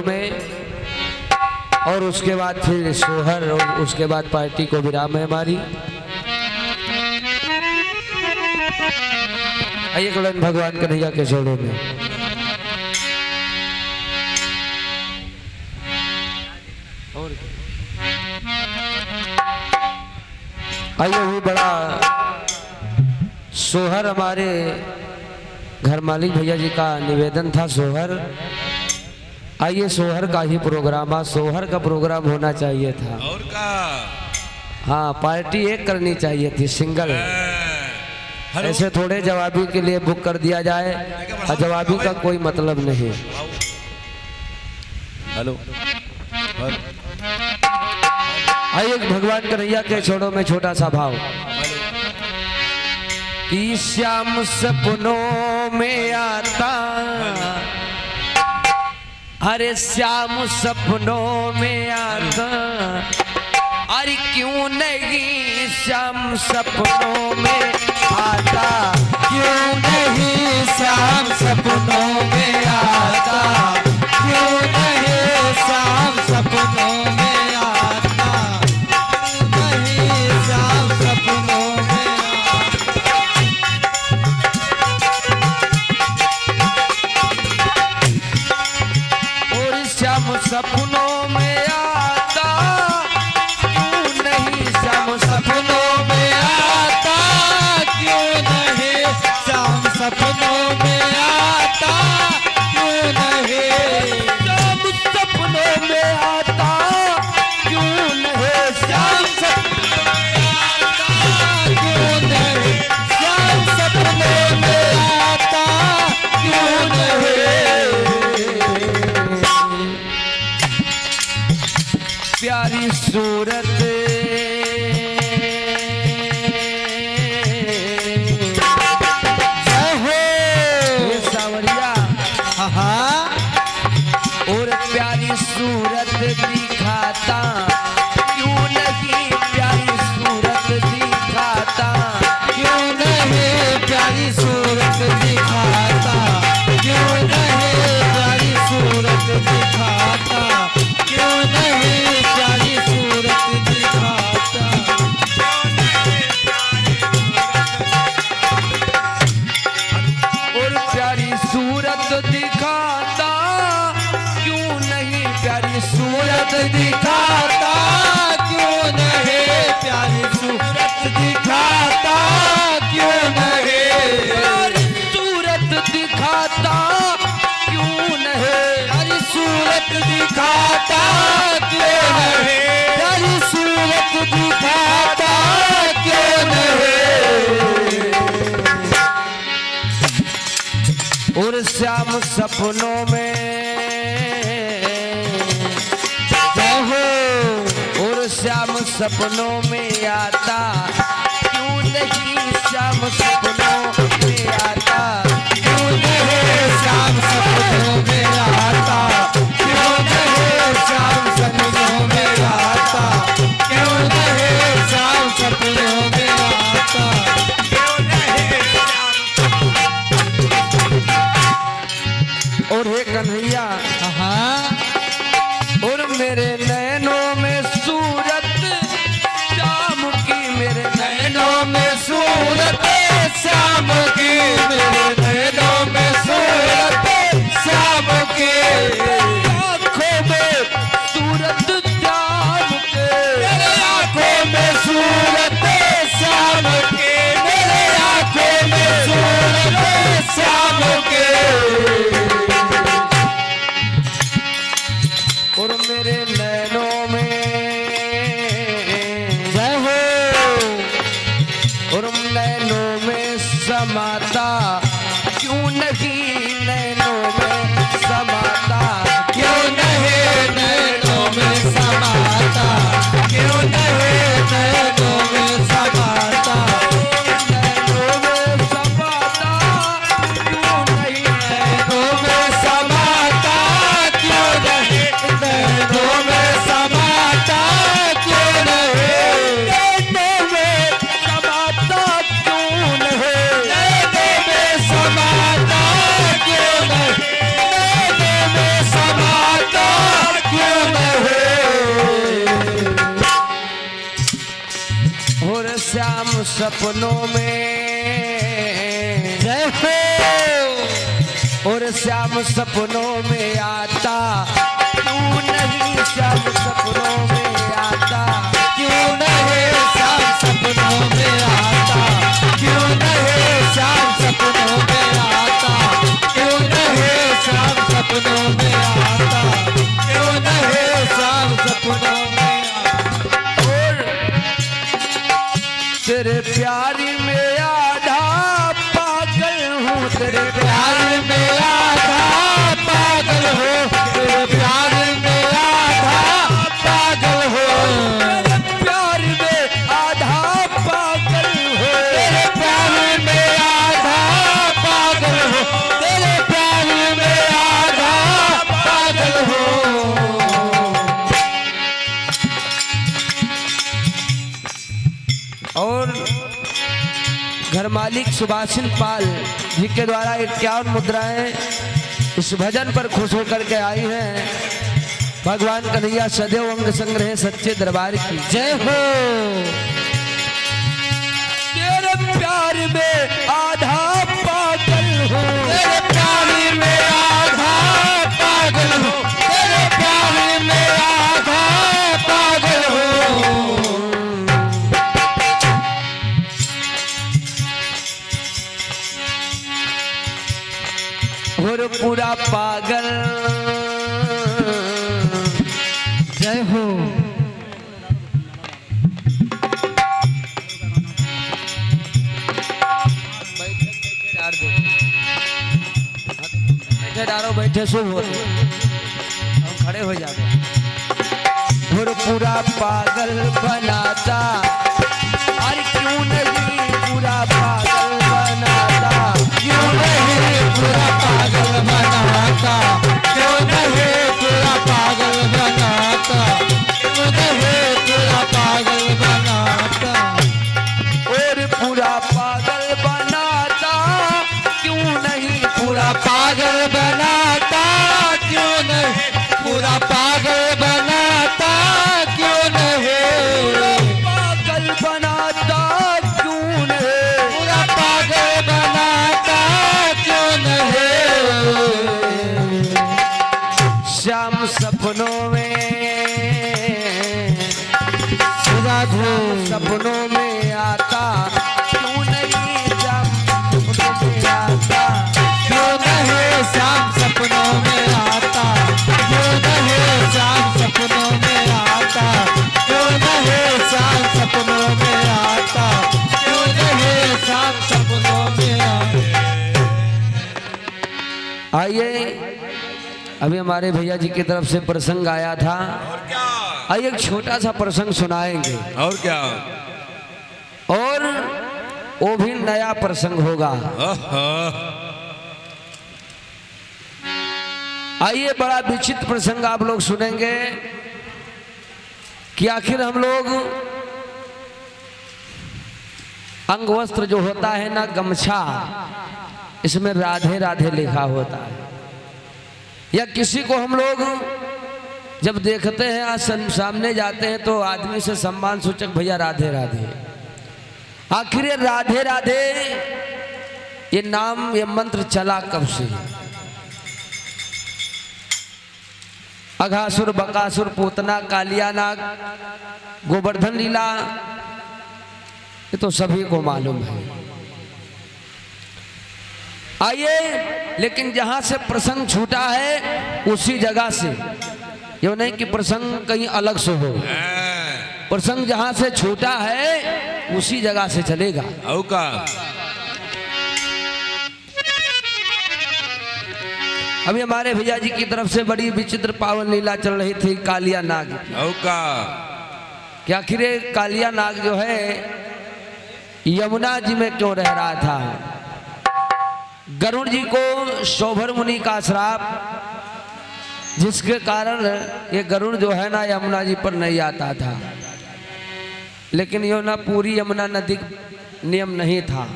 छोड़ो में, और उसके बाद फिर सोहर, और उसके बाद पार्टी को विराम है हमारी। आइए कलन भगवान कन्हैया के छोड़ो में। और आइए वो बड़ा सोहर हमारे घर मालिक भैया जी का निवेदन था सोहर। आइए सोहर का ही प्रोग्राम, आज सोहर का प्रोग्राम होना चाहिए था। और का हाँ, पार्टी एक करनी चाहिए थी, सिंगल। ऐसे थोड़े जवाबी के लिए बुक कर दिया जाए, और जवाबी का कोई मतलब नहीं। हेलो, आइए भगवान कन्हैया के छोड़ो में छोटा सा भाव कि श्याम सपनों में आता, अरे श्याम सपनों में आता, अरे क्यों नहीं श्याम सपनों में आता, क्यों नहीं श्याम सपनों में आता, क्यों नहीं श्याम सपनों में आता, क्यों नहीं श्याम सपनों में आता। और श्याम सपनों में आता, क्यों नहीं श्याम सपनों में आता, क्यों नहीं श्याम सपनों में आता, क्यों नहीं श्याम सपनों में आता, क्यों नहीं श्याम सपनों में आता, क्यों नहीं श्याम सपनों में आता, क्यों नहीं प्यारी सूरत और प्यारी सूरत दिखाता, क्यों नहीं प्यारी सूरत दिखाता, क्यों नहीं प्यारी सूरत दिखाता, क्यों नहीं प्यारी सूरत दिखाता, क्यों नहीं प्यारी सूरत दिखाता। और प्यारी सूरत दिखाता, क्यों नहीं प्यारी सूरत दिखाता, क्यों नहीं प्यारी सूरत दिखाता, क्यों नहीं प्यारी सूरत दिखाता, क्यों नहीं प्यारी सूरत दिखाता, क्यों नहीं प्यारी सूरत दिखाता, क्यों नहीं और श्याम सपनों में हो, और श्याम सपनों में आता, क्यों नहीं श्याम सपनों में आता, क्यों नहीं श्याम सपनों में आता, क्यों नहीं श्याम सपनों में आता, क्यों नहीं श्याम सपनों में आता, क्यों नहीं और हे कन्हैया, और मेरे नैनों में सूरत श्याम की, मेरे नैनों में सूरत श्याम सपनों में, जय हो। और श्याम सपनों में आता क्यों नहीं, श्याम सपनों में आता क्यों नहीं श्याम सपनों में आता, क्यों नहीं श्याम सपनों में आता, क्यों नहीं श्याम सपनों में आता, क्यों नहीं श्याम सपनों में आता। और तेरे प्यार में आधा पागल हूँ, तेरे प्यार में आधा पागल हो, तेरे प्यार में आधा पागल हो, प्यार में आधा पागल हो, तेरे प्यार में आधा पागल हो, तेरे प्यार में आधा पागल हो। और घर मालिक सुभाषिन पाल जी के द्वारा 51 मुद्राएं इस भजन पर खुश होकर के आई हैं। भगवान कन्हैया सदैव अंग संग्रह सच्चे दरबार की जय हो। तेरे प्यार में आधा पागल हो, तेरे प्यार में आधा पागल हो, तेरे प्यार में आधा पागल हो। और पूरा पागल जय हो। बैठे डारो, बैठे शुभ हो, हम खड़े हो जाते। और पूरा पागल बनाता, अरे क्यों नहीं पूरा पागल बनाता, क्यों नहीं पूरा पागल बनाता, क्यों नहीं पूरा पागल बनाता, क्यों नहीं पूरा पागल बनाता। और पूरा पागल बनाता क्यों नहीं पूरा पागल बनाता, क्यों नहीं पूरा पागल बनाता, क्यों नहीं पागल बनाता क्यों नहीं, पूरा पागल बनाता, क्यों नहीं श्याम सपनों में, राधे सपनों में आता क्यों नहीं, श्याम सपनों में आता क्यों नहीं श्याम सपनों में आता, क्यों नहीं श्याम सपनों में आता, क्यों नहीं श्याम सपनों में आता, क्यों नहीं श्याम सपनों में आता। आइए, अभी हमारे भैया जी की तरफ से प्रसंग आया था, आइए एक छोटा सा प्रसंग सुनाएंगे और क्या। और वो भी नया प्रसंग होगा। आइए, बड़ा विचित्र प्रसंग आप लोग सुनेंगे कि आखिर हम लोग अंग वस्त्र जो होता है ना, गमछा, इसमें राधे राधे लिखा होता है, या किसी को हम लोग जब देखते हैं, आज सामने जाते हैं तो आदमी से सम्मान सूचक भैया राधे राधे। आखिर ये राधे राधे ये नाम, ये मंत्र चला कब से? अघासुर, बकासुर, पूतना, कालिया नाग, गोवर्धन लीला, ये तो सभी को मालूम है। आइए, लेकिन जहां से प्रसंग छूटा है उसी जगह से, ये नहीं कि प्रसंग कहीं अलग से हो, प्रसंग जहां से छूटा है उसी जगह से चलेगा। औ का अभी हमारे भैया जी की तरफ से बड़ी विचित्र पावन लीला चल रही थी, कालिया नाग। औ का कि आखिर कालिया नाग जो है यमुना जी में क्यों रह रहा था? गरुड़ जी को शोभर मुनि का श्राप, जिसके कारण ये गरुड़ जो है ना यमुना जी पर नहीं आता था। लेकिन यो ना पूरी यमुना नदी नियम नहीं था,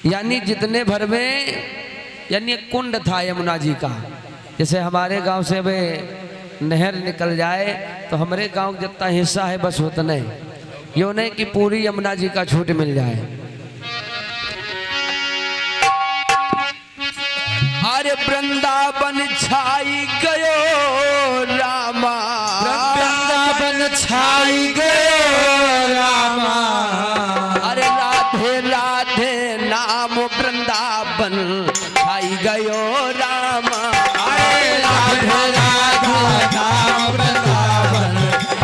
यानी जितने भर में, यानी एक कुंड था यमुना जी का। जैसे हमारे गांव से वे नहर निकल जाए तो हमारे गांव का जितना हिस्सा है बस उतना ही, यो नहीं कि पूरी यमुना जी का छूट मिल जाए। अरे वृंदावन छाई गयो रामा, वृंदावन छाई गयो रामा, अरे राधे राधे नाम वृंदावन छाई गयो रामा, अरे राधे राधे नाम वृंदावन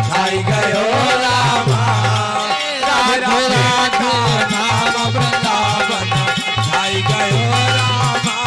छाई गयो रामा, राधे राधे नाम वृंदावन छाई गयो रामा।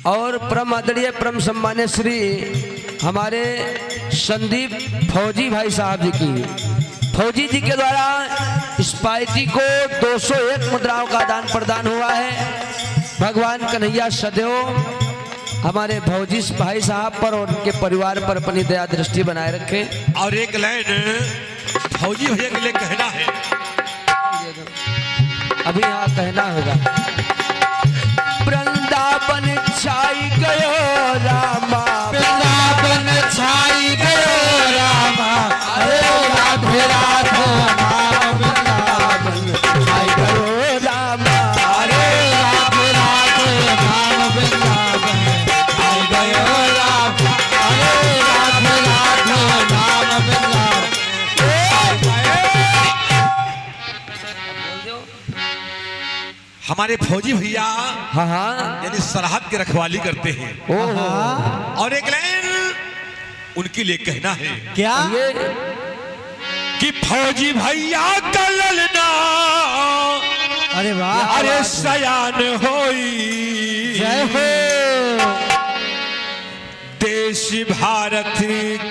और परम आदरणीय परम सम्मान्य श्री हमारे संदीप फौजी भाई साहब जी की, फौजी जी के द्वारा इस पार्टी को 201 मुद्राओं का दान प्रदान हुआ है। भगवान कन्हैया सदैव हमारे फौजी भाई साहब पर और उनके परिवार पर अपनी दया दृष्टि बनाए रखे। और एक लाइन फौजी भैया के लिए कहना है, अभी यहाँ कहना होगा। वृंदावन छाई गयो रामा, वृंदावन छाई गयो रामा, अरे राधे राधे नाम वृंदावन छाई गयो रामा, अरे राधे राधे नाम वृंदावन छाई गयो रामा, अरे राधे राधे नाम वृंदावन छाई गयो। हमारे फौजी भैया हाँ हाँ, यानी सरहद की रखवाली करते हैं। ओहो, और एक लाइन उनके लिए कहना है क्या ये कि फौजी भैया का ललना अरे वाह, अरे सयान होई, जय हो देश भारत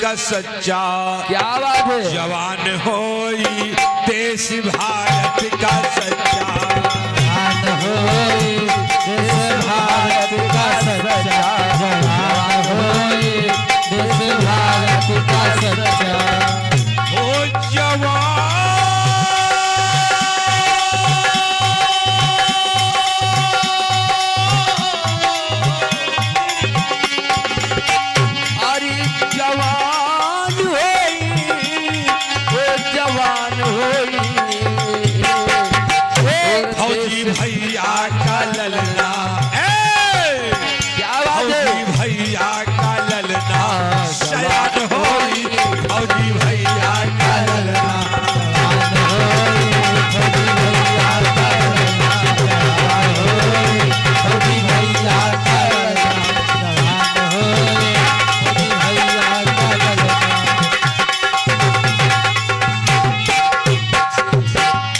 का सच्चा क्या बात है। जवान होई, देश भारत का सच्चा जवान होई, देश भारत का सच्चा जवान होई, देश भारत का सच्चा हो जवान। अरे जवान होई, ओ जवान होई, फौजी भैया का ललना, ए! क्या बात है। फौजी भैया का ललना सयान होई, फौजी भैया का ललना फौजी भैया का जवान होई, फौजी भैया का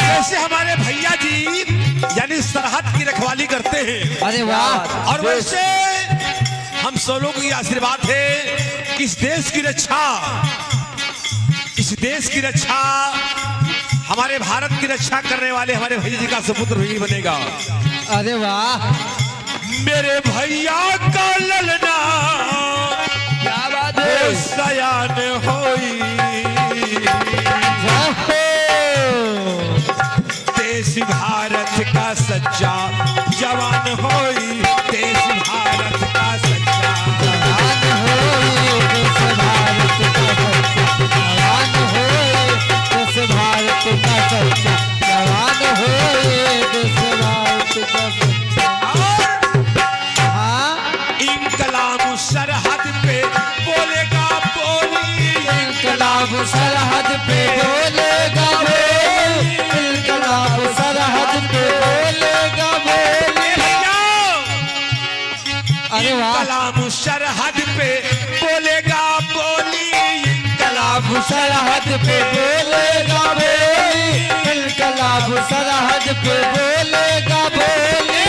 जैसे हमारे भैया जी यानी सरहद की रखवाली करते हैं, अरे वाह, और वैसे हम सब लोगों की आशीर्वाद है कि इस देश की रक्षा, इस देश की रक्षा, हमारे भारत की रक्षा करने वाले हमारे भैया जी का सुपुत्र ही बनेगा। अरे वाह, मेरे भैया का ललना क्या बात है। सयान होई, जय हो देश भारत का सच्चा जवान होई, देश भारत का सच्चा जवान होई, देश भारत का सच्चा जवान होई, देश भारत का सच्चा जवान होई, देश भारत का सच्चा। हाँ, इनकलाब सरहद पे बोलेगा बोली, इनकलाब सरहद पे बोलेगा बोली, इनकलाब सरहद पे बोलेगा बोली। भैया अरे वाह, इनकलाब सरहद पे बोलेगा बोली, इनकलाब सरहद पे बोलेगा बोली, इनकलाब सरहद पे बोलेगा बोली।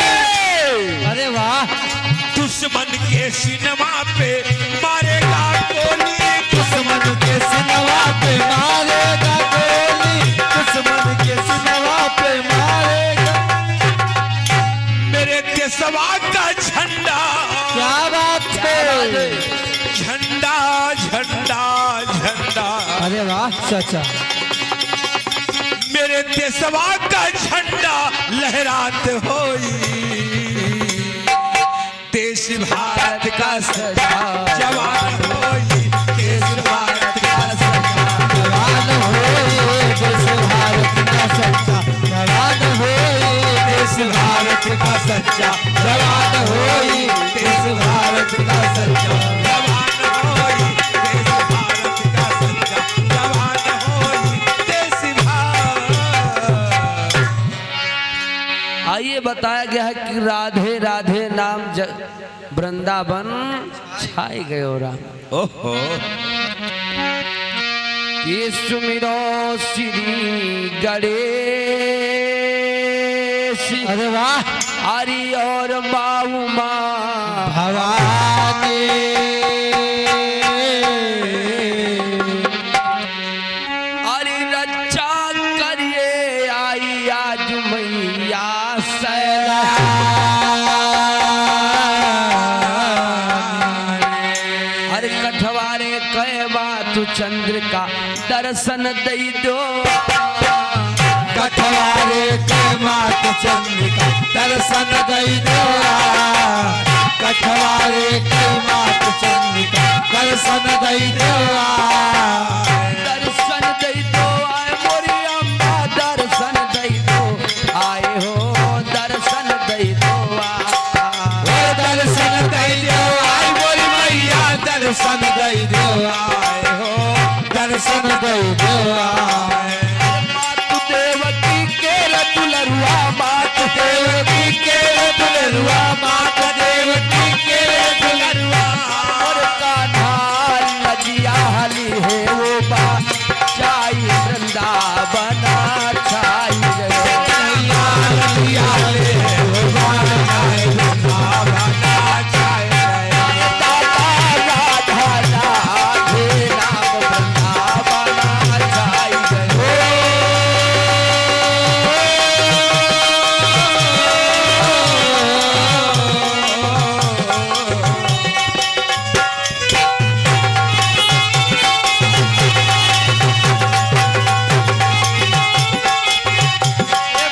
अरे वाह। दुश्मन के सिनेमा पे मारेगा गोली, दुश्मन के सिनवा पे मारेगा गोली, दुश्मन के सिनवा पे मारेगा। मेरे देशवा का झंडा, क्या बात है। झंडा झंडा झंडा, अरे वाह चाचा। मेरे देशवा का झंडा लहरात होई, देश भारत का सच्चा जवान होई, देश भारत का सच्चा जवान होए देश भारत का सच्चा, जवान होए देश भारत का सच्चा, जवान होए देश भारत का सच्चा। जवान होई, देश भारत का सच्चा जवान होई, देश भारत। आइए बताया गया है कि राधे राधे नाम वृंदावन छाई गयो राम। ओहो। ये सुमिरो श्री गणेश, अरे वाह। हरि और बाबू माँ भवानी हरि रक्षा करिए आई आज मैया सैला। हरे कठवारे कहे बात चंद्र का दर्शन दई दो, कठवारे के मात चंद्रिका दर्शन दई दो, कठवारे के मात चंद्रिका दर्शन दई दो। दर्शन दई दो आए मोरी अम्बा, दर्शन दई दो आए हो, दर्शन दई दो ओ दर्शन दई दो आई बोली मैया, दर्शन दई दो आए हो, दर्शन दई दो आए। मातु देवकी के दुलरुआ, मातु देवकी के दुलरुआ, माता देवकी के दुलरुआ। और कान्हा नदिया हली है वो बा चाई वृंदावन छाई गयो। मैया नदिया ले वो बानाए वृंदावन छाए गए। दादा राधा राधे नाम वृंदावन छाई गयो।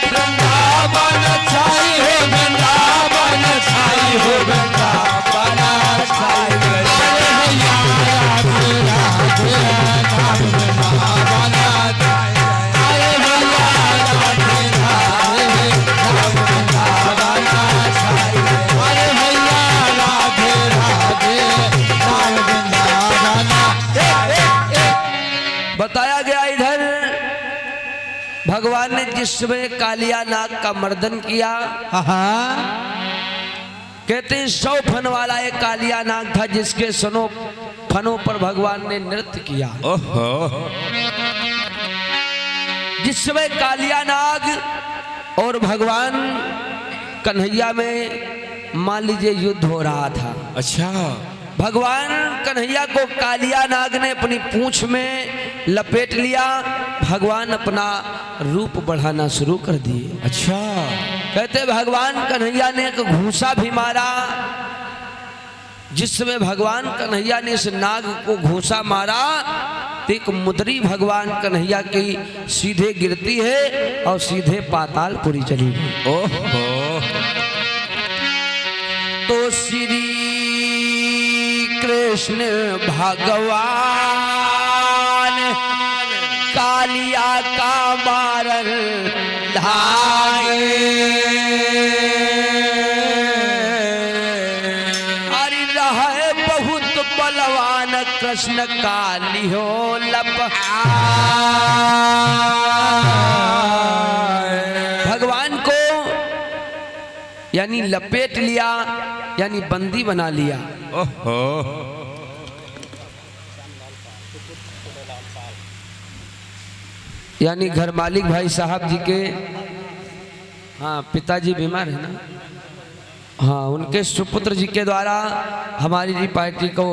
वृंदावन छाई हो, वृंदावन छाई हो, वृंदावन छाई गए। अरे मैया राधे राधे नाम वृंदावन छाई गए। अरे मैया राधे राधे नाम वृंदावन छाई गए। अरे मैया राधे राधे नाम वृंदावन छाई गए। बताया गया इधर भगवान ने जिसमें कालिया नाग का मर्दन किया, कहते हैं 100 फन वाला एक कालिया नाग था जिसके फनों पर भगवान ने नृत्य किया। ओहो। जिस समय कालिया नाग और भगवान कन्हैया में मान लीजिए युद्ध हो रहा था। अच्छा। भगवान कन्हैया को कालिया नाग ने अपनी पूंछ में लपेट लिया, भगवान अपना रूप बढ़ाना शुरू कर दिए। अच्छा। कहते भगवान कन्हैया ने एक घूसा भी मारा, जिसमें भगवान कन्हैया ने इस नाग को घूसा मारा तो एक मुद्री भगवान कन्हैया की सीधे गिरती है और सीधे पातालपुरी चली गई। ओहो। तो श्री कृष्ण भगवान कालिया का मारन धागे, हरि रहे बहुत बलवान कृष्ण काली हो लप। भगवान को यानी लपेट लिया, यानी बंदी बना लिया। ओहो। यानी घर मालिक भाई साहब जी के हाँ पिताजी बीमार है ना, हाँ उनके सुपुत्र जी के द्वारा हमारी जी पार्टी को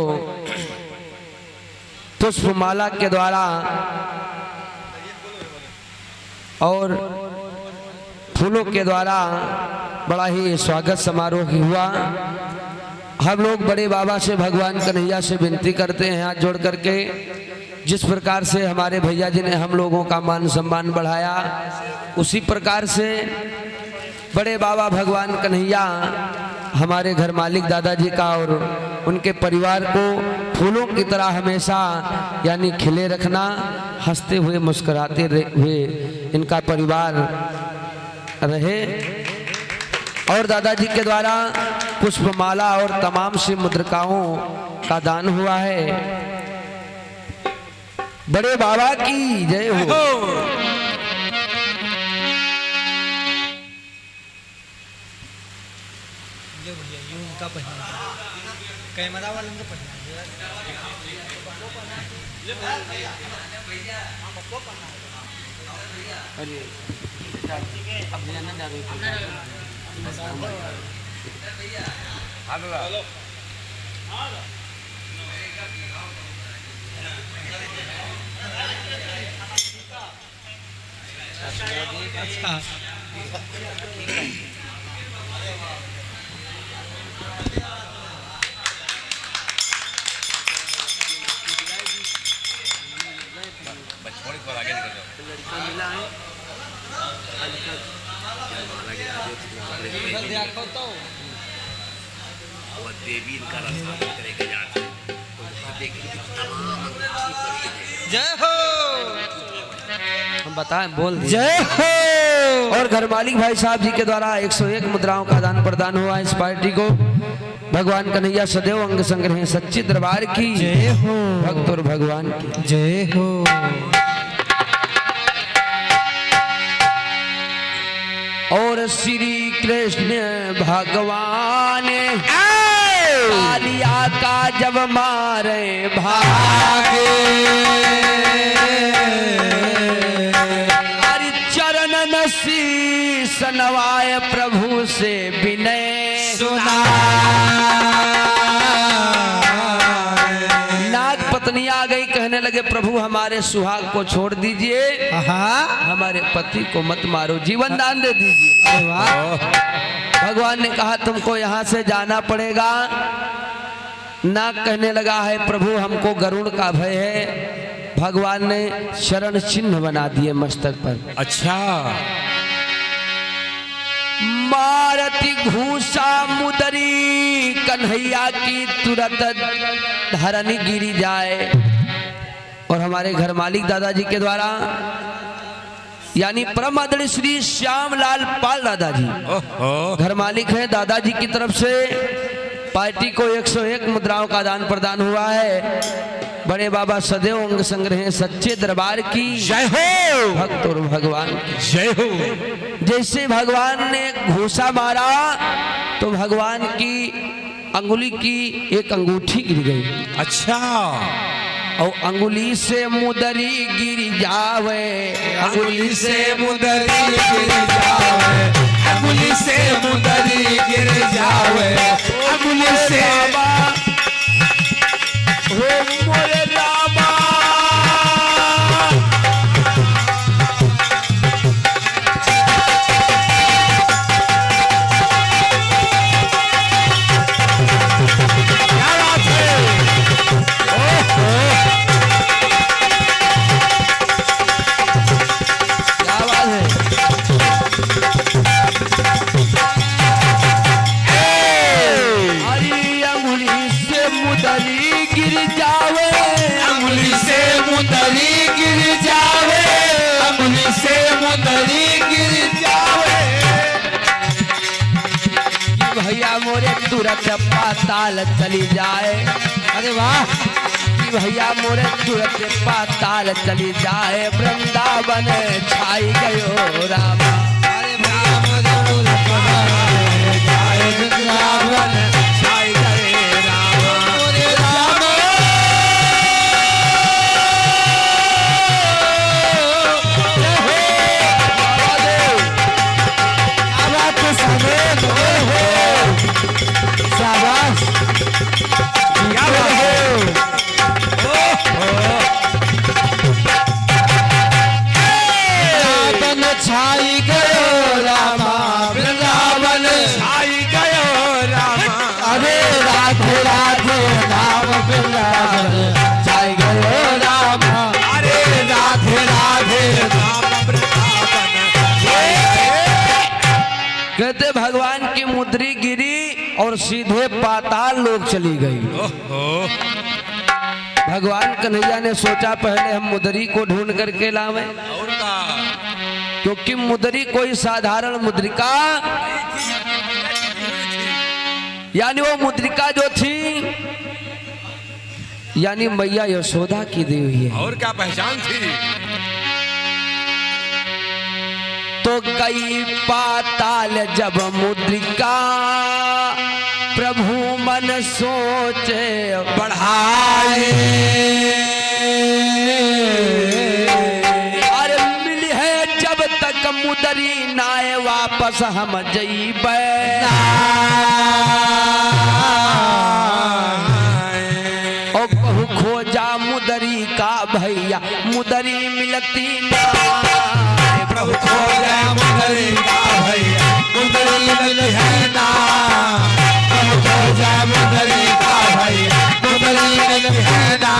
पुष्पमाला के द्वारा और फूलों के द्वारा बड़ा ही स्वागत समारोह हुआ। हम लोग बड़े बाबा से भगवान कन्हैया से विनती करते हैं हाथ जोड़ करके, जिस प्रकार से हमारे भैया जी ने हम लोगों का मान सम्मान बढ़ाया, उसी प्रकार से बड़े बाबा भगवान कन्हैया हमारे घर मालिक दादाजी का और उनके परिवार को फूलों की तरह हमेशा यानी खिले रखना, हंसते हुए मुस्कुराते हुए इनका परिवार रहे। और दादाजी के द्वारा पुष्पमाला और तमाम सी मुद्रिकाओं का दान हुआ है। बड़े बाबा की जय हो। कैमरा वाले को पढ़ना अच्छा देवी इनका रास्ता करेगा जाते देखिए जय हो। हम बताएं बोल दिए। जय हो। और घर मालिक भाई साहब जी के द्वारा 101 मुद्राओं का दान प्रदान हुआ। इस पार्टी को भगवान कन्हैया सदैव अंग संग्रह सच्चे दरबार की जय हो। भक्त और भगवान की जय हो। और श्री कृष्ण भगवान कालिया का जब मारे भागे, हरि चरण शीस नवाए प्रभु से विनय सुना। नाग पत्नी आ गई, कहने लगे प्रभु हमारे सुहाग को छोड़ दीजिए, हमारे पति को मत मारो, जीवन दान दे दीजिए। भगवान ने कहा तुमको यहाँ से जाना पड़ेगा। नाग कहने लगा है प्रभु हमको गरुड़ का भय है। भगवान ने शरण चिन्ह बना दिए मस्तक पर। अच्छा मारती घूसा मुदरी कन्हैया की तुरंत धरनी गिरी जाए। और हमारे घर मालिक दादाजी के द्वारा यानी परम आदरणीय श्री श्यामलाल पाल दादाजी घर मालिक है, दादाजी की तरफ से पार्टी को 101 मुद्राओं का दान प्रदान हुआ है। बड़े बाबा सदैव अंग संग्रह सच्चे दरबार की जय हो। भक्त और भगवान की जय हो। जैसे भगवान ने घूसा मारा तो भगवान की अंगुली की एक अंगूठी गिर गई। अच्छा और अंगुली से मुदरी गिर जावे, अंगुली से मुदरी गिर जावे, अंगुली से मुदरी गिर जावे, अंगुली से हो मोरे रामा। तुरंत पाताल चली जाए। अरे वाह। कि भैया मोरे तुरंत पाताल चली जाए, वृंदावन छाई गयो रामा। अरे भैया मोरे जाए वृंदावन छाई गए रामा। मोरे राम अरे राधे राधे नाम वृंदावन जाय गयो राम। अरे राधे राधे नाम वृंदावन जाय कहते भगवान की मुद्री गिरी और सीधे पाताल लोक चली गई। ओहो भगवान कन्हैया ने सोचा पहले हम मुद्री को ढूंढ करके लावें, और का क्योंकि मुद्री कोई साधारण मुद्रिका यानी वो मुद्रिका जो थी यानी मैया यशोदा की दी हुई है। और क्या पहचान थी। तो गई पाताल जब मुद्रिका प्रभु मन सोचे बढ़ाए। अरे मिली है जब तक मुदरी नाय वापस हम जईबे। और कहू खोजा मुदरी का भैया मुदरी मिलती ना। प्रभु खोजा मुदरी का भैया मुदरी मिलती है ना। प्रभु खोजा मुदरी का भैया मुदरी मिलती है ना।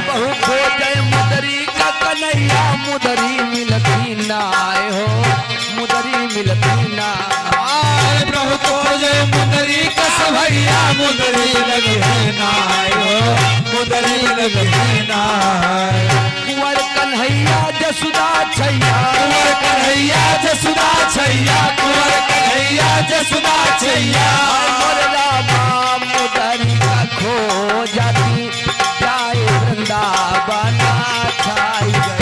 बहु खोजे मुदरी का कन्हैया मुदरी मिलती ना। आए हो मुदरी मिलती ना। आए प्रभु खोजे मुदरी का भैया मुदरी मिलती है ना। मुदरी मिलती है ना। कुंवर कन्हैया जसुदा छैया कुंवर कन्हैया जसुदा छैया। कुंवर कन्हैया जसुदा छैया। मोर रामा मुदरी का खो जाती जाए वृंदावन छाई गई।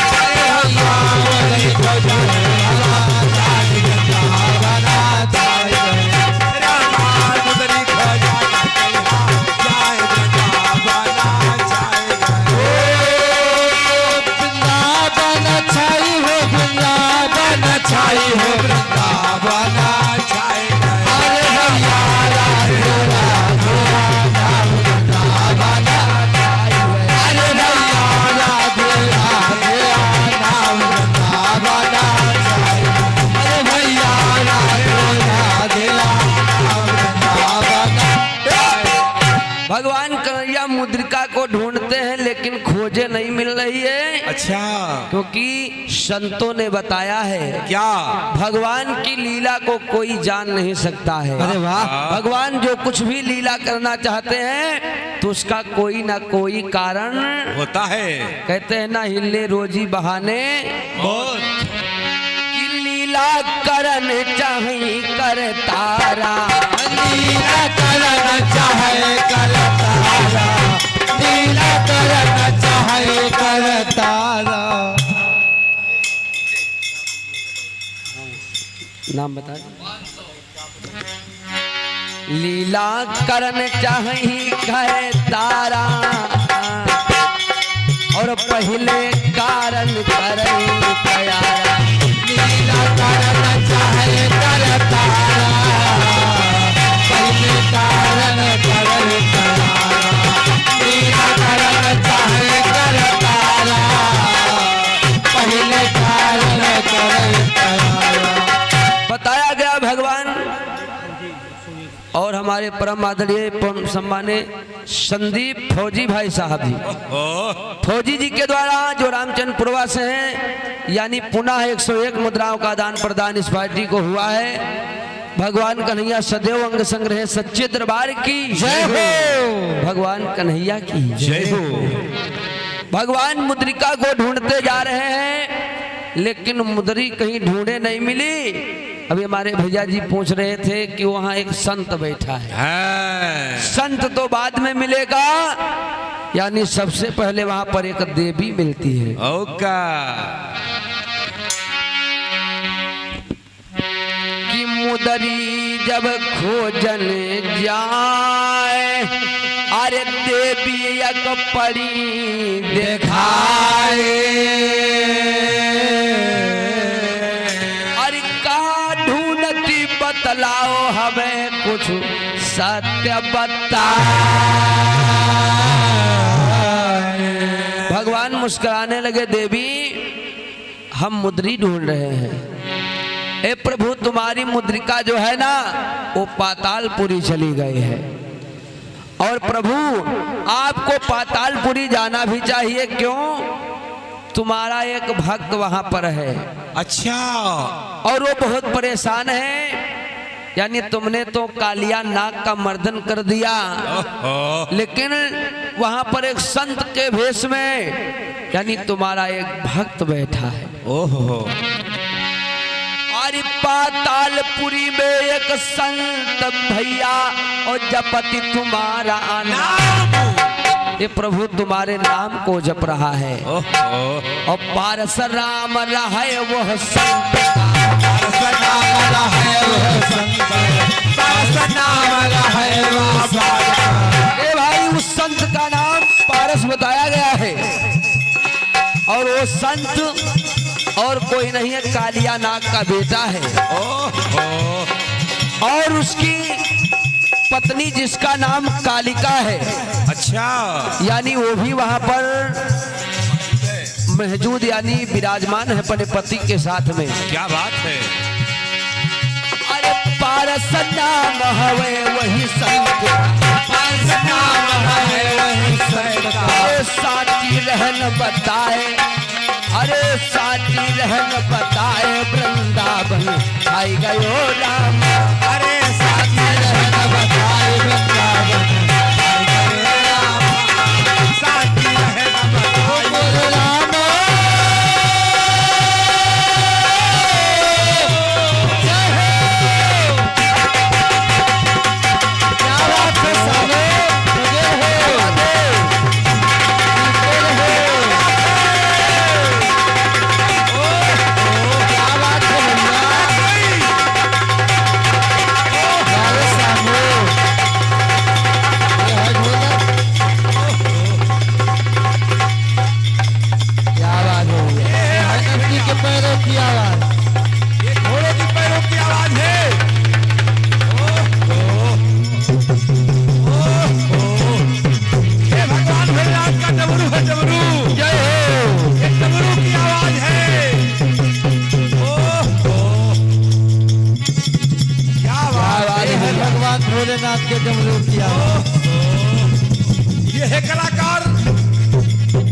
छाई हो वृंदावन छाई गए। अरे भैया राधे राधे नाम वृंदावन छाई गए। अरे भैया राधे राधे नाम वृंदावन छाई गए। अरे भैया राधे राधे नाम वृंदावन छाई गए। भगवान कन्हैया मुद्रिका को ढूंढते हैं लेकिन खोजे नहीं मिल रही है। अच्छा क्योंकि संतों ने बताया है क्या। भगवान की लीला को कोई जान नहीं सकता है। अरे वाह। भगवान जो कुछ भी लीला करना चाहते हैं तो उसका कोई ना कोई कारण होता है। कहते हैं ना हिले रोजी बहाने बहुत की लीला करन चाहे कर तारा। लीला करना चाहे कर तारा। लीला करना चाहे कर तारा। नाम बता। लीला करन चाहे कर तारा और पहले कारण करे तैयारा। लीला करना चाहे कर तारा। पहले कारण करे तारा। लीला करना चाहे कर तारा। पहले कारण करे तारा। बताया गया भगवान और हमारे परम आदरणीय परम सम्मानित संदीप फौजी भाई साहब जी फौजी जी के द्वारा जो रामचंद्र पुरवा से हैं यानी पुनः 101 मुद्राओं का दान प्रदान इस पार्टी को हुआ है। भगवान कन्हैया सदैव अंग संग्रह सच्चे दरबार की जय हो। भगवान कन्हैया की जय हो। भगवान मुद्रिका को ढूंढते जा रहे हैं लेकिन मुद्री कहीं ढूंढे नहीं मिली। अभी हमारे भैया जी पूछ रहे थे कि वहाँ एक संत बैठा है। संत तो बाद में मिलेगा यानी सबसे पहले वहाँ पर एक देवी मिलती है। ओका कि मुदरी जब खोजन जाए अरे देवी एक परी दिखाए। अरे का ढूंढती बतलाओ हमें कुछ सत्य बताए। भगवान मुस्कुराने लगे, देवी हम मुद्री ढूंढ रहे हैं ए प्रभु तुम्हारी मुद्रिका जो है ना वो पातालपुरी चली गई है, और प्रभु आपको पातालपुरी जाना भी चाहिए। क्यों? तुम्हारा एक भक्त वहां पर है, अच्छा, और वो बहुत परेशान है। यानी तुमने तो कालिया नाग का मर्दन कर दिया, लेकिन वहां पर एक संत के भेष में यानी तुम्हारा एक भक्त बैठा है। ओहो, अरे पातालपुरी में एक संत भैया और जपति तुम्हारा नाम, ये प्रभु तुम्हारे नाम को जप रहा है। और पारस राम रहे वह संत, ए भाई उस संत का नाम पारस बताया गया है, और वो संत और कोई नहीं है, कालिया नाग का बेटा है। और उसकी पत्नी जिसका नाम कालिका है, अच्छा, यानी वो भी वहां पर मौजूद यानी विराजमान है अपने पति के साथ में। क्या बात है। अरे पारस नाम हवे वही संत, पारस नाम हवे वही संत, अरे साथी रहन बताए, अरे साथी रहन बताए वृंदावन आई गयो राम, अरे साथी रहन बताए वृंदावन आई गयो राम, साथी रहन बताए राम। भोलेनाथ के डमरू की आवाज, ये है कलाकार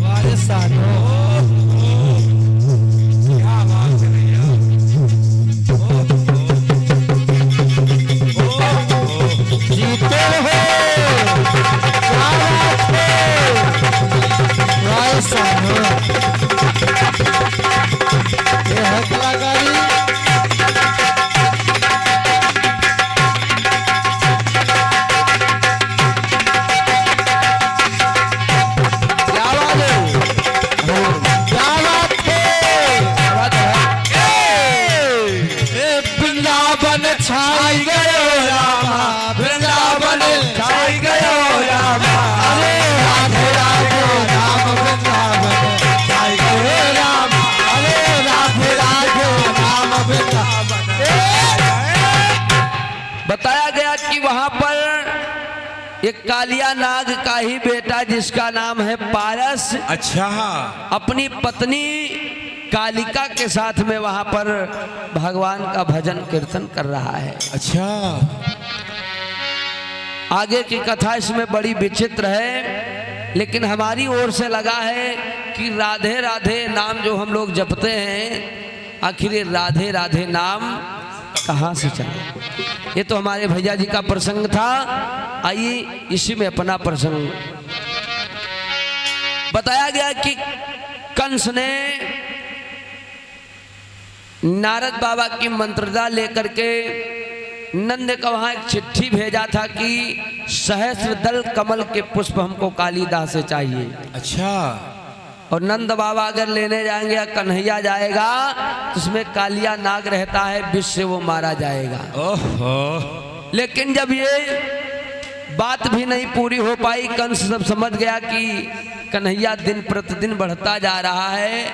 वाले साधो, क्या बात है भैया। जीते हो वाले साधो, ये है कलाकारी। छाई गयो रामा, वृंदावन छाई गयो रामा, अरे राधे राधे राम वृंदावन छाई गयो रामा, अरे राधे राधे राम वृंदावन। बताया गया कि वहां पर एक कालिया नाग का ही बेटा जिसका नाम है पारस, अच्छा, अपनी पत्नी कालिका के साथ में वहां पर भगवान का भजन कीर्तन कर रहा है। अच्छा, आगे की कथा इसमें बड़ी विचित्र है, लेकिन हमारी ओर से लगा है कि राधे राधे नाम जो हम लोग जपते हैं, आखिर ये राधे राधे नाम कहाँ से चला। ये तो हमारे भैया जी का प्रसंग था, आइए इसी में अपना प्रसंग। बताया गया कि कंस ने नारद बाबा की मंत्रदा लेकर के नंद का वहां एक चिट्ठी भेजा था कि सहस्र दल कमल के पुष्प हमको कालिदास से चाहिए। अच्छा, और नंद बाबा अगर लेने जाएंगे या कन्हैया जाएगा तो उसमें कालिया नाग रहता है, विष से वो मारा जाएगा। ओहो, लेकिन जब ये बात भी नहीं पूरी हो पाई, कंस सब समझ गया कि कन्हैया दिन प्रतिदिन बढ़ता जा रहा है,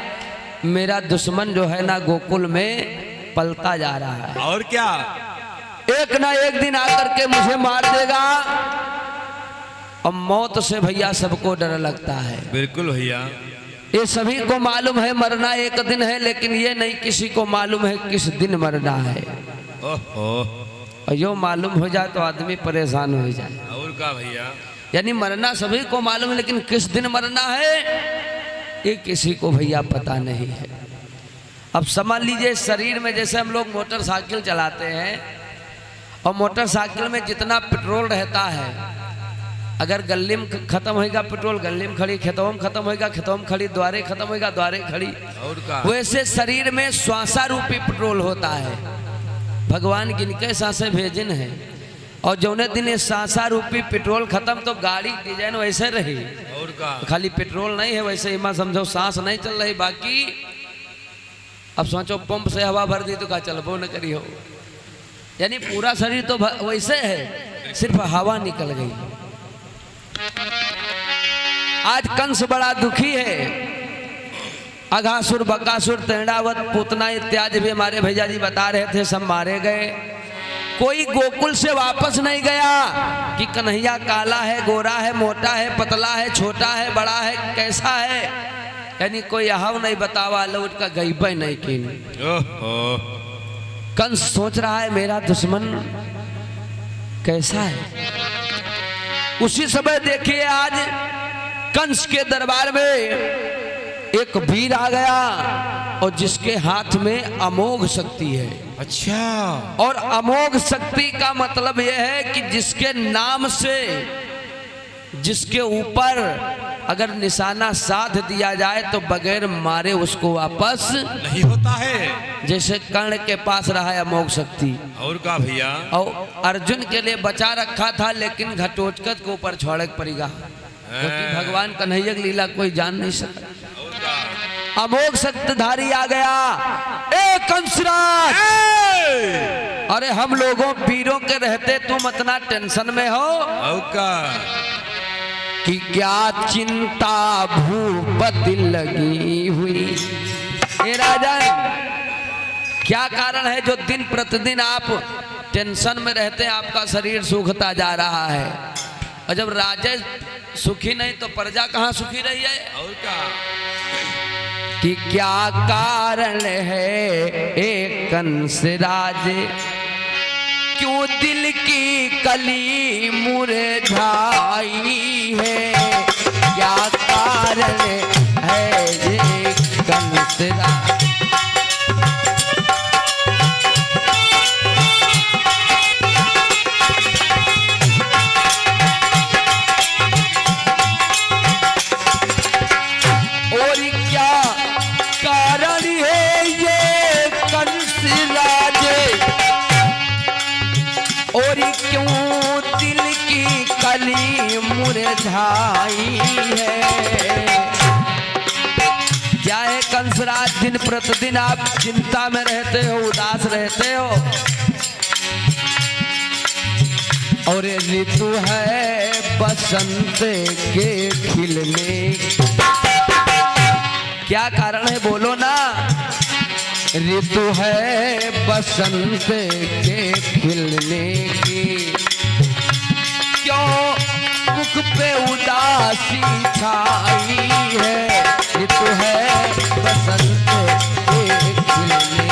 मेरा दुश्मन जो है ना गोकुल में पलता जा रहा है, और क्या, एक ना एक दिन आकर के मुझे मार देगा। और मौत से भैया सबको डर लगता है। बिल्कुल भैया। ये सभी को मालूम है मरना एक दिन है, लेकिन ये नहीं किसी को मालूम है किस दिन मरना है। ओहो, और यो मालूम हो जाए तो आदमी परेशान हो जाए। और का भैया? यानी मरना सभी को मालूम है, लेकिन किस दिन मरना है ये किसी को भैया पता नहीं है। अब समझ लीजिए शरीर में जैसे हम लोग मोटरसाइकिल चलाते हैं और मोटरसाइकिल में जितना पेट्रोल रहता है, अगर गली में खत्म होगा पेट्रोल गली में खड़ी, खेतों में खत्म होगा खेतों में खड़ी, द्वारे खत्म होगा द्वारे खड़ी, और का? वैसे शरीर में श्वासा रूपी पेट्रोल होता है। भगवान किनके सांसें भेजन है, और जौने दिन ये सांसा रूपी पेट्रोल खत्म तो गाड़ी डिजाइन वैसे रही, और का? खाली पेट्रोल नहीं है वैसे इमा समझो सांस नहीं चल रही, बाकी अब सोचो पंप से हवा भर दी तो का चलबो न करी हो। यानी पूरा शरीर तो वैसे है, सिर्फ हवा निकल गई। आज कंस बड़ा दुखी है। अघासुर बकासुर तेंडावत पूतना इत्यादि भी हमारे भैया जी बता रहे थे, सब मारे गए। कोई गोकुल से वापस नहीं गया कि कन्हैया काला है, गोरा है, मोटा है, पतला है, छोटा है, बड़ा है, कैसा है, यानी कोई यहां नहीं बतावा लौट का गई नहीं की। ओहो, कंस सोच रहा है मेरा दुश्मन कैसा है। उसी समय देखिए आज कंस के दरबार में एक वीर आ गया और जिसके हाथ में अमोघ शक्ति है। अच्छा, और अमोघ शक्ति का मतलब यह है कि जिसके नाम से जिसके ऊपर अगर निशाना साध दिया जाए तो बगैर मारे उसको वापस नहीं होता है। जैसे कर्ण के पास रहा है अमोघ शक्ति, और का भैया? और अर्जुन के लिए बचा रखा था, लेकिन घटोत्कच के ऊपर छोड़क पड़ेगा, क्योंकि भगवान कन्हैया की लीला कोई जान नहीं सकता। और का? अमोघ शक्तिधारी आ गया। ए कंसराज, अरे हम लोगों वीरों के रहते तुम इतना टेंशन में हो, और का? कि क्या चिंता भूपति लगी हुई। ए राजन, क्या कारण है जो दिन प्रतिदिन आप टेंशन में रहते हैं, आपका शरीर सूखता जा रहा है। और जब राजा सुखी नहीं तो प्रजा कहाँ सुखी रही है। और का? कि क्या कारण है एक कंस राज, क्यों दिल की कली मुरझाई है। क्या कारण है ये कंस राज। और क्या कारण है ये कंस राज, और क्यों दिल की कली मुरझाई है। क्या है कंसराज, दिन प्रतिदिन आप चिंता में रहते हो, उदास रहते हो, और ऋतु है बसंत के खिलने। क्या कारण है बोलो ना। ऋतु है बसंत के खिलने की, क्यों मुख पे उदासी छाई है। ऋतु है बसंत के खिलने।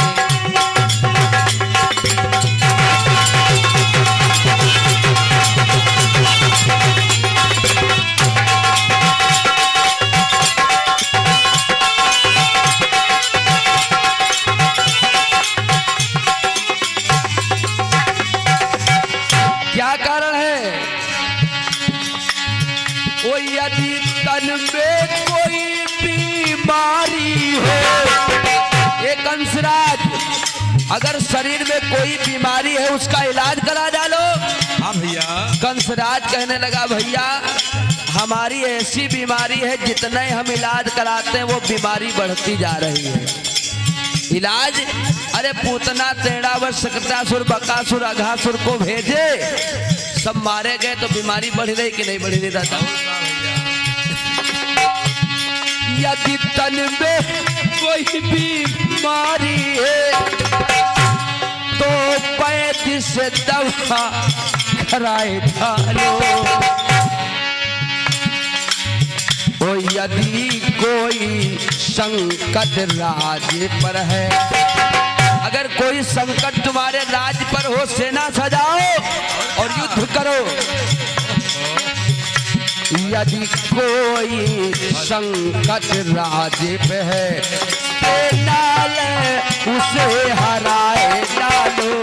क्या कारण है। ओ यदि तन में कोई बीमारी हो, एक कंसराज अगर शरीर में कोई बीमारी है उसका इलाज करा डालो। हाँ भैया। कंसराज कहने लगा भैया हमारी ऐसी बीमारी है जितने हम इलाज कराते हैं वो बीमारी बढ़ती जा रही है। इलाज, अरे पूतना तेड़ावत सकटासुर बकासुर अघासुर को भेजे, सब मारे गए तो बीमारी बढ़ रही कि नहीं बढ़ रही दादा। यदि तन में कोई बीमारी है तो 35 दवा कराए डालो। ओ यदि कोई संकट राज्य पर है, अगर कोई संकट तुम्हारे राज्य पर हो, सेना सजाओ और युद्ध करो। यदि कोई संकट राज्य पे है, सेना ले उसे हराए डालो।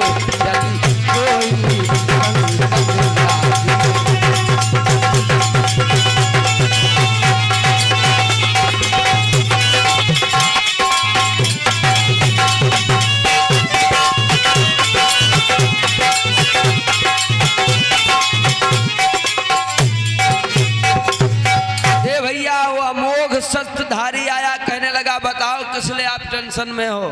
यदि कोई संकट शस्त्रधारी आया, कहने लगा बताओ किस लिए आप टेंशन में हो।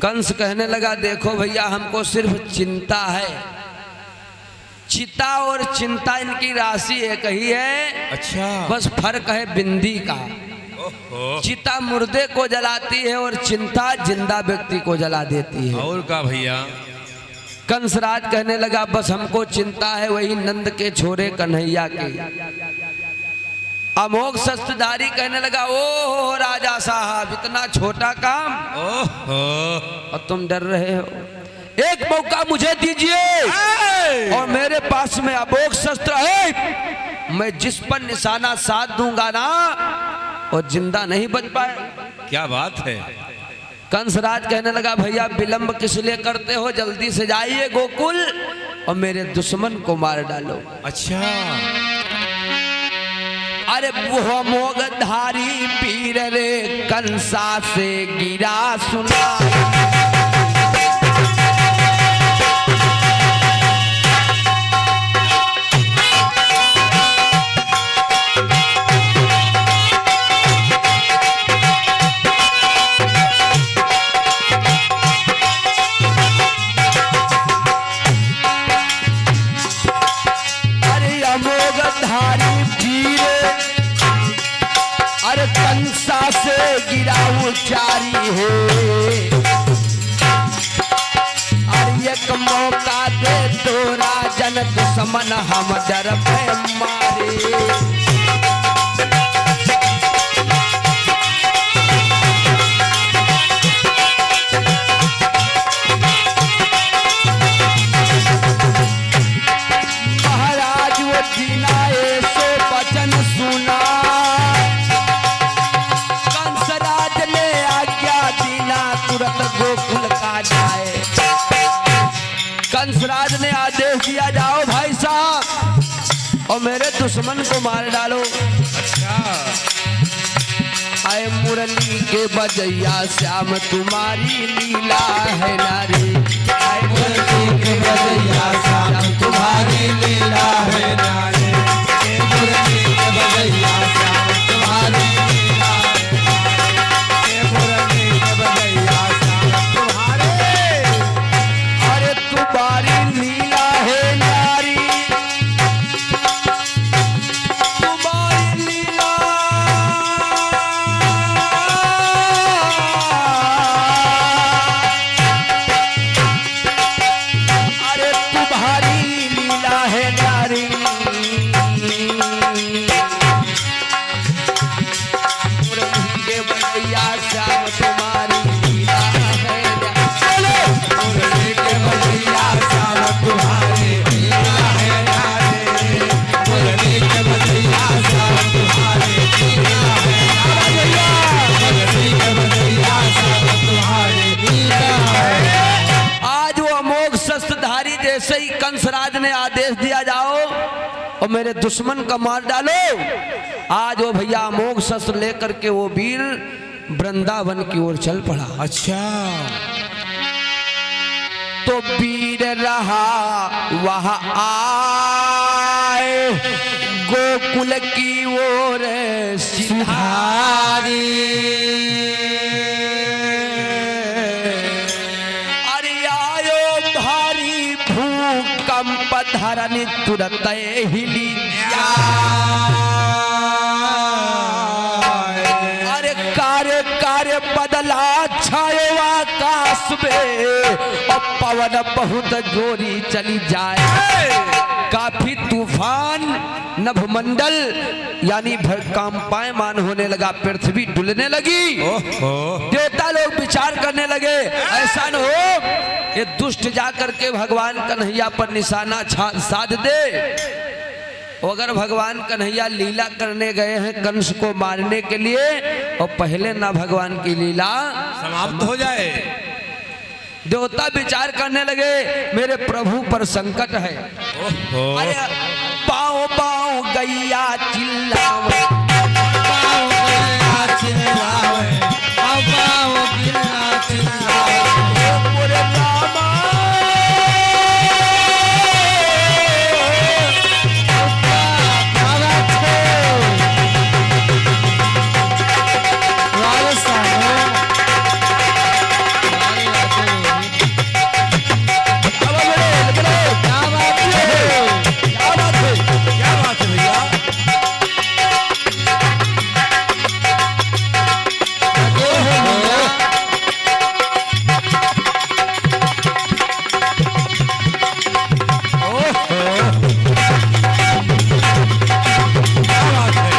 कंस कहने लगा देखो भैया, हमको सिर्फ चिंता है। चिता और चिंता इनकी राशि एक ही है, अच्छा, बस फर्क है बिंदी का। चिता मुर्दे को जलाती है और चिंता जिंदा व्यक्ति को जला देती है। और का भैया? कंसराज कहने लगा बस हमको चिंता है वही नंद के छोरे कन्हैया के। अमोघ शस्त्रधारी कहने लगा ओह राजा साहब, इतना छोटा काम और तुम डर रहे हो। एक मौका मुझे दीजिए और मेरे पास में अमोघ शस्त्र है, मैं जिस पर निशाना साध दूंगा ना और जिंदा नहीं बच पाए। क्या बात है? कंसराज कहने लगा भैया विलंब किस लिए करते हो, जल्दी से जाइए गोकुल और मेरे दुश्मन को मार डालो। अच्छा, अरे वो मोगधारी पीर रे कंसा से गिरा सुना। अरे अमोघधारी पीर कंसा से गिरा उचारी है, और एक मौका दे तो राजन दुश्मन हम डर पे मारे। महाराज वो जीना ऐसो वचन सुना, तुरंत गोकुल का जाए। कंसराज ने आदेश दिया जाओ भाई साहब और मेरे दुश्मन को मार डालो। अच्छा, आए मुरली के बजैया श्याम तुम्हारी लीला है नारी। आए मुरली के बजैया श्याम तुम्हारी लीला है नारी। मुरली के बजैया श्याम तुम्हारी लीला है, मुरली के बजैया श्याम तुम्हारे। अरे तुम्हारी लीला है नारी, तुम्हारी लीला। अरे तुम्हारी लीला है नारी, मुरली के बजैया श्याम तुम्हारी लीला है नारी। मुरली के बजैया श्याम तुम्हारी लीला है नारी। मुरली के बजैया श्याम तुम्हारी लीला है नारी। मुरली के बजैया श्याम तुम्हारी लीला है। आज वो अमोघ शस्त्रधारी जैसे ही कंसराज ने आदेश दिया जाओ और मेरे दुश्मन का मार डालो, आज वो भैया अमोघ शस्त्र लेकर के वो वीर वृंदावन की ओर चल पड़ा। अच्छा, तो वीर रहा वहां आए गोकुल की ओर सिधारी। अरे आयो भारी भूकंप धरनी तुरंत हिली। अरे कार्य कार्य बदला छायो आकाश में और पवन बहुत जोरी चली जाए। काफी तूफान नभमंडल यानी कंपायमान होने लगा, पृथ्वी डुलने लगी। देवता लोग विचार करने लगे ऐसा न हो ये दुष्ट जाकर के भगवान कन्हैया पर निशाना साध दे। अगर भगवान कन्हैया लीला करने गए हैं कंस को मारने के लिए और पहले ना भगवान की लीला समाप्त हो जाए। देवता विचार करने लगे मेरे प्रभु पर संकट है। अरे पाओ पाओ गैया चिल्लावे, पाँव गैया चिल्लावे, पाँव गैया चिल्लावे। मोरे रामा क्या बात है भैया? क्या बात है?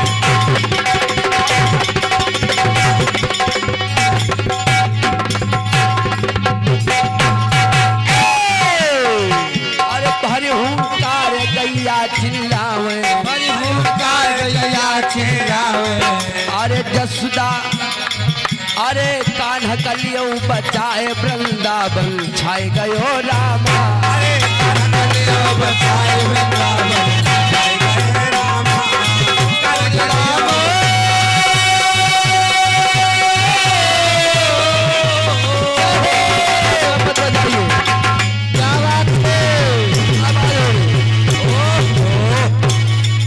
अरे हरि हुंकार गैया चिल्लावे, हरि हुंकार गैया चिल्लावे। अरे जसुदा अरे कान्हा कलियो बचाए वृंदावन छाए गयो रामा। अरे कलियो बचाए वृंदावन, जय जय रामा, जय रामा। मत बजाइए। क्या बात है?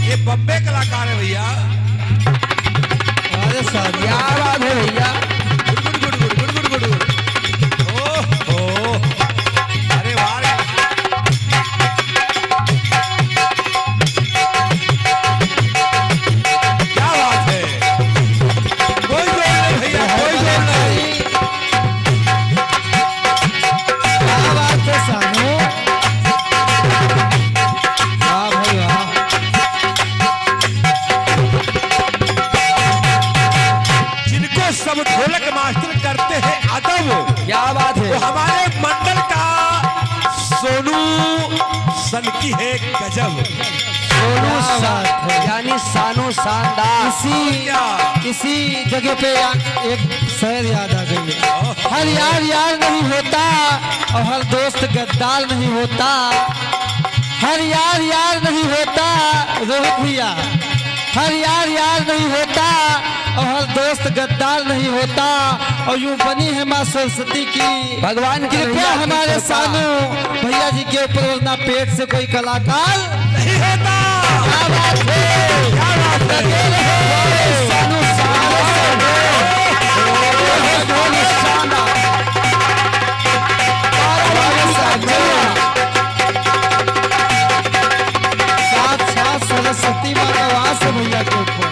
ये बम्बे कलाकार है भैया। अरे साहब क्या बात है भैया। ओहो, अरे वाह रे। क्या बात है? कोई जोड़ नहीं भैया, कोई जोड़ नहीं। क्या बात है सानू? वाह भाई वाह। जिनको सब ढोलक मास्टर करते हैं अदब, क्या बात वो है। हमारे मंडल का सोनू सन की है गजब। सोनू यानी सानू शानदार। इसी जगह पे एक शहर याद आ गई है। हर यार यार नहीं होता और हर दोस्त गद्दार नहीं होता। हर यार यार नहीं होता रोहित भैया, हर यार यार नहीं होता और हर दोस्त गद्दार नहीं होता। और यूं बनी है माँ सरस्वती की भगवान की कृपया कृपा हमारे की सानू भैया जी के ऊपर वरना पेट से कोई कलाकार नहीं होता। क्या बात है? क्या बात है? लगे रहो, सानू साक्षात सरस्वती माँ का वास है भैया के ऊपर।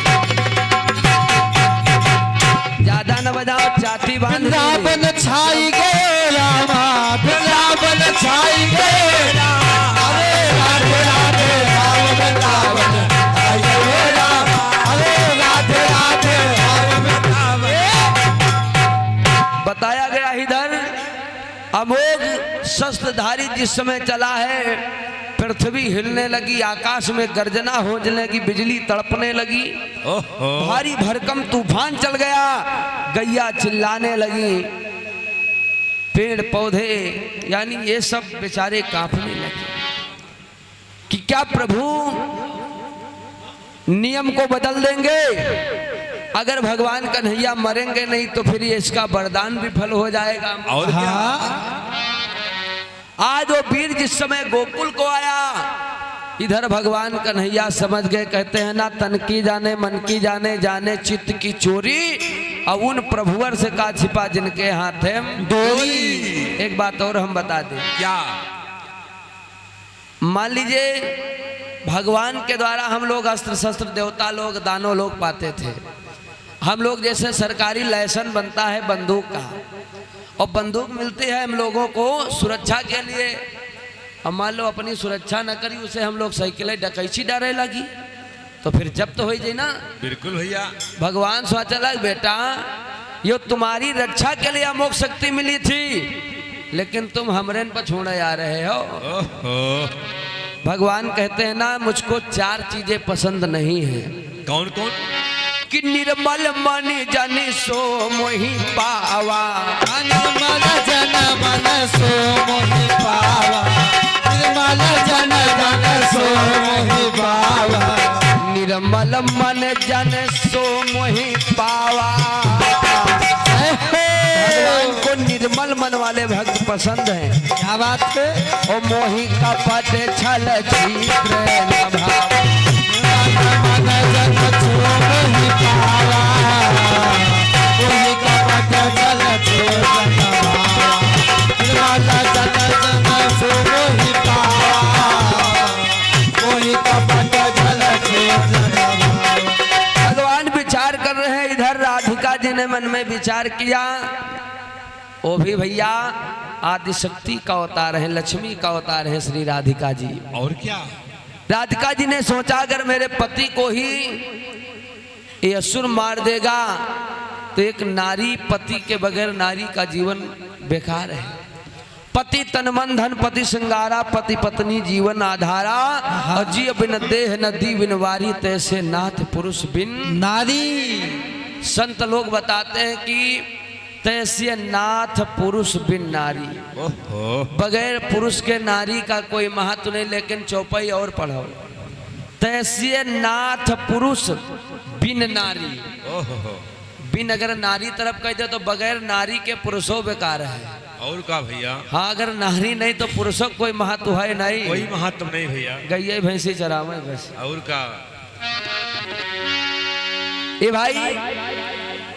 ज्यादा न बजाओ चाटी बांध ली। वृंदावन छाई गए रामा, वृंदावन छाई गए रामा। अरे राधे राधे राम वृंदावन छाई गए रामा। अरे राधे राधे राम वृंदावन। बताया गया इधर अमोघ शस्त्रधारी जिस समय चला है पृथ्वी हिलने लगी, आकाश में गर्जना होने लगी, बिजली तड़पने लगी, ओहो, भारी भरकम तूफान चल गया, गैया चिल्लाने लगी, पेड़ पौधे यानी ये सब बेचारे कांपने लगे कि क्या प्रभु नियम को बदल देंगे? अगर भगवान कन्हैया मरेंगे नहीं तो फिर ये इसका वरदान विफल हो जाएगा। और क्या? आज वो वीर जिस समय गोकुल को आया, इधर भगवान कन्हैया समझ गए, कहते हैं ना तन की जाने मन की जाने, जाने चित्त की चोरी, और उन प्रभुवर से का छिपा जिनके हाथ है डोरी। एक बात और हम बता दें, क्या? मान लीजिए भगवान के द्वारा हम लोग अस्त्र शस्त्र देवता लोग दानव लोग पाते थे। हम लोग जैसे सरकारी लाइसेंस बनता है बंदूक का, और बंदूक मिलती है हम लोगों को सुरक्षा के लिए, अब मान लो अपनी सुरक्षा न करी, उसे हम लोग साइकिल डकैची डारे लगी तो फिर जब्त हो जाए ना। बिल्कुल भैया। भगवान सोचा बेटा ये तुम्हारी रक्षा के लिए अमोघ शक्ति मिली थी, लेकिन तुम हमरे पर छोड़े आ रहे हो। ओहो। भगवान कहते हैं ना मुझको 4 चीजें पसंद नहीं है। कौन कौन? कि निर्मल मन जन सो मोहि पावा, निर्मल जन मन सो मोहि पावा, निर्मल जन मन सो मोहि पावा, निर्मल मन जन सो मोहि पावा। भगवान को निर्मल मन वाले भक्त पसंद हैं। क्या बात है? ओ मोहि कपट छल छिद्र न भाव, मन जन सो मोहि पावा, मोहि कपट छल छिद्र न भावा, निर्मल जन सो मोहि पावा, मोहि कपट छल छिद्र न भावा। भगवान विचार कर रहे हैं। इधर राधिका जी ने मन में विचार किया, वो भी भैया आदिशक्ति का अवतार है, लक्ष्मी का अवतार है श्री राधिका जी। और क्या? राधिका जी ने सोचा अगर मेरे पति को ही ये असुर मार देगा तो एक नारी, पति के बगैर नारी का जीवन बेकार है। पति तन मन धन पति श्रृंगारा, पति पत्नी जीवन आधारा, और जी बिन देह नदी बिन वारी, तैसे नाथ पुरुष बिन नारी। संत लोग बताते हैं कि तैसे नाथ पुरुष बिन नारी, ओहो। बगैर पुरुष के नारी का कोई महत्व नहीं। लेकिन चौपाई और पढ़ो, तैसे नाथ पुरुष बिन नारी। ओहो। बिन अगर नारी तरफ कह दे तो बगैर नारी के पुरुषों बेकार है। और का भैया? हाँ, अगर नारी नहीं तो पुरुषों कोई महत्व है नहीं। कोई महत्व नहीं भैया। गैये भैंसी चरावे बस। और का? ये भाई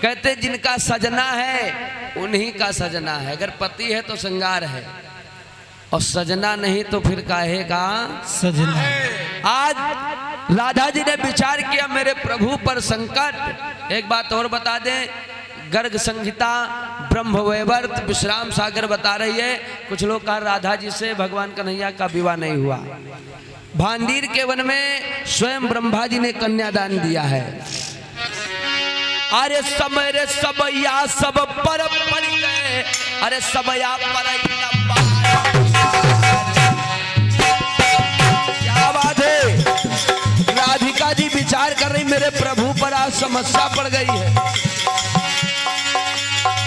कहते जिनका सजना है उन्हीं का सजना है। अगर पति है तो श्रृंगार है, और सजना नहीं तो फिर काहे का सजना। आज राधा जी ने विचार किया मेरे प्रभु पर संकट। एक बात और बता दें, गर्ग संहिता ब्रह्मवैवर्त विश्राम सागर बता रही है। कुछ लोग कहा राधा जी से भगवान कन्हैया का विवाह नहीं हुआ। भांडीर के वन में स्वयं ब्रह्मा जी ने कन्यादान दिया है। अरे समय रे सबया सब पर पड़ गए, अरे सबया पर क्या बात है। राधिका जी विचार कर रही मेरे प्रभु पर आज समस्या पड़ गई है।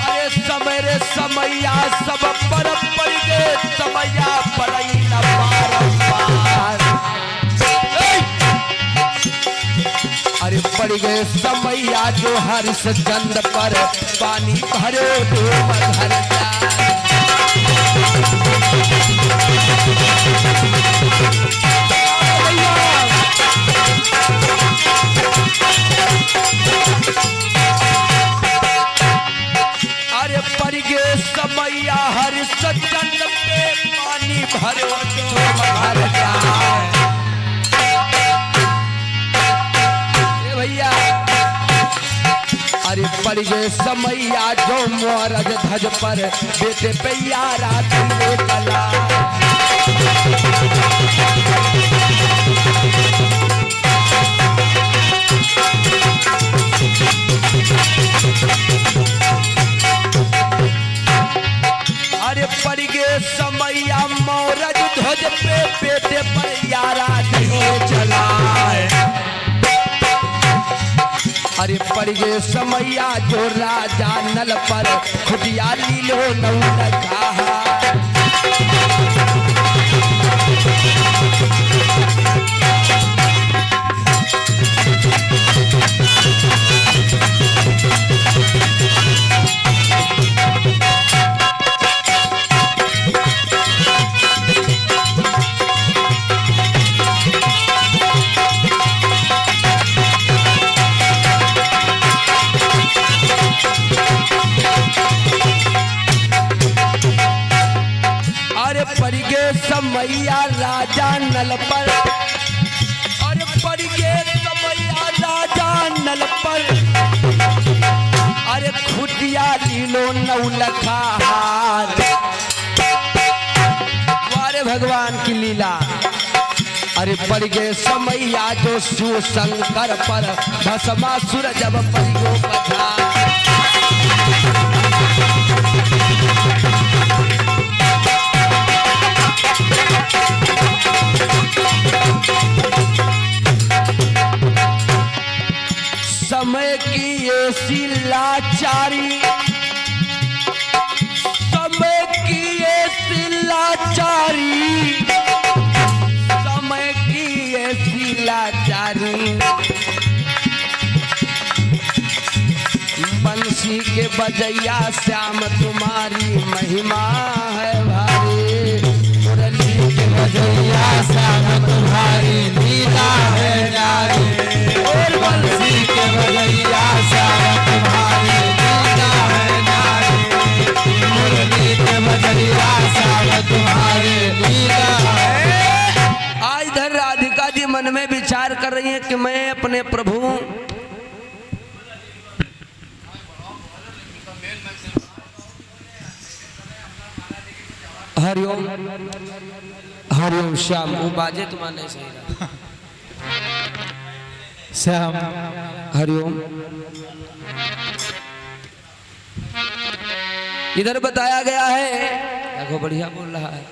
अरे समय रे समया सब पर पड़ गए, समया पर अरे पड़ गए समैया जो हर्ष चंद पर, पानी भरो तो मधर अरे पड़ गए समैया हर्ष चंद पे, पानी भरो तो मधर भैया। अरे पड़ गए समैया जो मोरज ध्वज पर, बेटे पे यारा तुमने कला। अरे पड़ गए समैया मोरज ध्वज पे, बेटे पर यारा तुमने चला। अरे पड़ गए समैया जो राजा नल पर, खुदिया लीलो नौ रखा। पड़ गए समैया राजा नल पर, और पड़ गए समैया राजा नल पर, अरे खुटिया लीलो नौ लखा हार। अरे भगवान की लीला। अरे पड़ गए समैया जो शिव शंकर पर, भस्मासुर जब परियो पधार। समय की ऐसी लाचारी, समय की ऐसी लाचारी, समय की ऐसी लाचारी, बंसी के बजैया श्याम तुम्हारी महिमा है भारी। मुरली के बजैया श्याम तुम्हारी लीला है न्यारी, और बंसी के बजैया श्याम तुम्हारी लीला है न्यारी, मुरली के बजैया श्याम तुम्हारी लीला है। आज धर राधिका जी मन में विचार कर रही है कि मैं अपने प्रभु हरिओम हरिओम श्याम, वो बाजे तुम्हारे सही रहा। श्याम हरिओम। इधर बताया गया है, देखो बढ़िया बोल रहा है।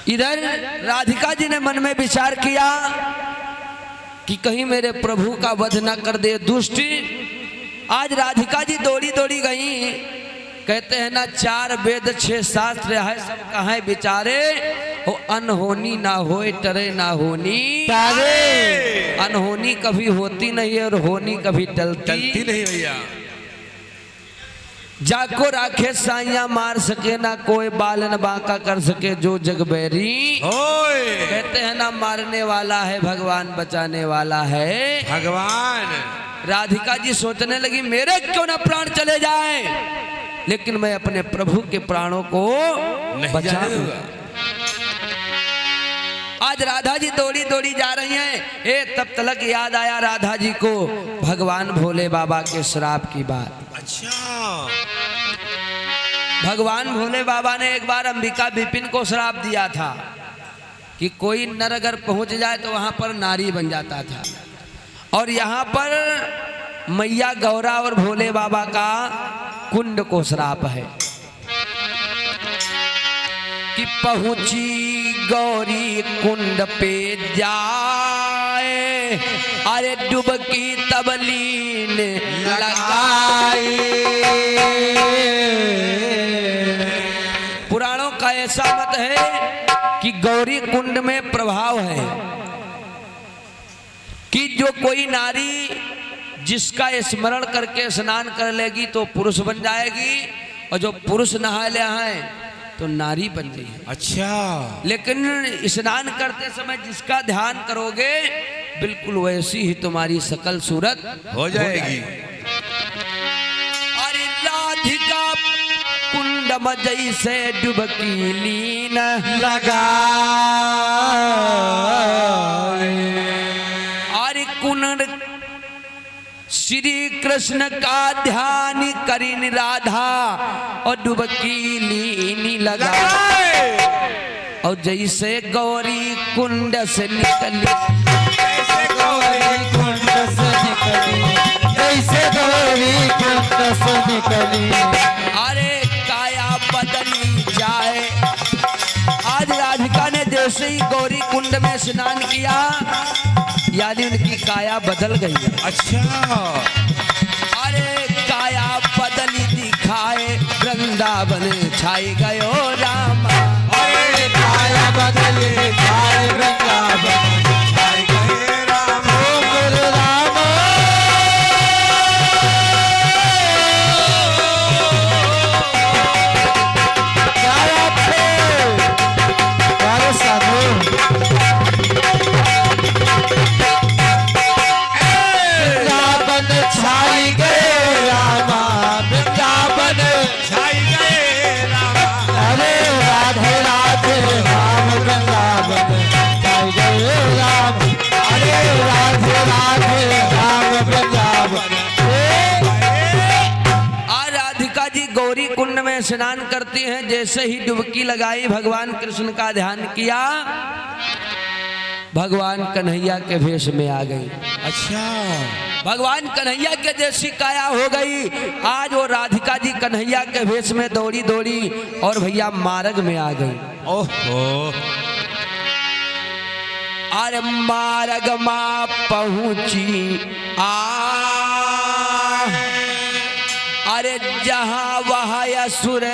इधर राधिका जी ने मन में विचार किया कि कहीं मेरे प्रभु का वध न कर दे दुष्ट। आज राधिका जी दौड़ी दौड़ी गई। कहते हैं ना, 4 वेद 6 शास्त्र है, सब कहाँ विचारे हो। अनहोनी ना होए टरे ना होनी तारे, अनहोनी कभी होती नहीं है और होनी कभी टलती नहीं भैया। जाको राखे साइया मार सके ना कोई, बालन बांका कर सके जो जग बैरी। कहते हैं ना, मारने वाला है भगवान, बचाने वाला है भगवान। राधिका जी सोचने लगी, मेरे क्यों ना प्राण चले जाए, लेकिन मैं अपने प्रभु के प्राणों को बचा लूंगा। आज राधा जी दौड़ी दौड़ी जा रही हैं। तब तलक याद आया राधा जी को भगवान भोले बाबा के श्राप की बात। अच्छा, भगवान भोले बाबा ने एक बार अंबिका विपिन को श्राप दिया था कि कोई नर अगर पहुंच जाए तो वहां पर नारी बन जाता था। और यहाँ पर मैया गौरा और भोले बाबा का कुंड को श्राप है कि पहुंची गौरी कुंड पे जाए, अरे डुबकी तबलीन लगाए। पुराणों का ऐसा मत है कि गौरी कुंड में प्रभाव है कि जो कोई नारी जिसका स्मरण करके स्नान कर लेगी तो पुरुष बन जाएगी, और जो पुरुष नहा ले है तो नारी बन गई है। अच्छा, लेकिन स्नान करते समय जिसका ध्यान करोगे बिल्कुल वैसी ही तुम्हारी सकल सूरत हो जाएगी। अरे राधिका कुंड में जैसे डुबकी लीन लगा, अरे कुंड श्री कृष्ण का ध्यान करीन राधा और डुबकी लीनी लगा। और जैसे गौरी कुंड से निकली, जैसे गौरी कुंड से निकली, जैसे गौरी कुंड से निकली, अरे काया बदली जाए। आज राधिका ने जैसे ही गौरी कुंड में स्नान किया, यानी उनकी काया बदल गई। अच्छा, अरे काया बदली दिखाए, वृंदावन छाई गयो राम। अरे काया बदल दिखाए, वृंदावन छाई गए राम। ओ गुरु राम, क्या बात है, प्यारे साधु। छाई गए रामा, वृंदावन छाई गए रामा। अरे में स्नान करती हैं। जैसे ही डुबकी लगाई, भगवान कृष्ण का ध्यान किया, भगवान कन्हैया के भेष में आ गई। अच्छा, भगवान कन्हैया के जैसी काया हो गई। आज वो राधिका जी कन्हैया के भेष में दौड़ी दौड़ी और भैया मार्ग में आ गई। ओहो, अरे मार्ग माँ पहुंची अरे जहां वह असुर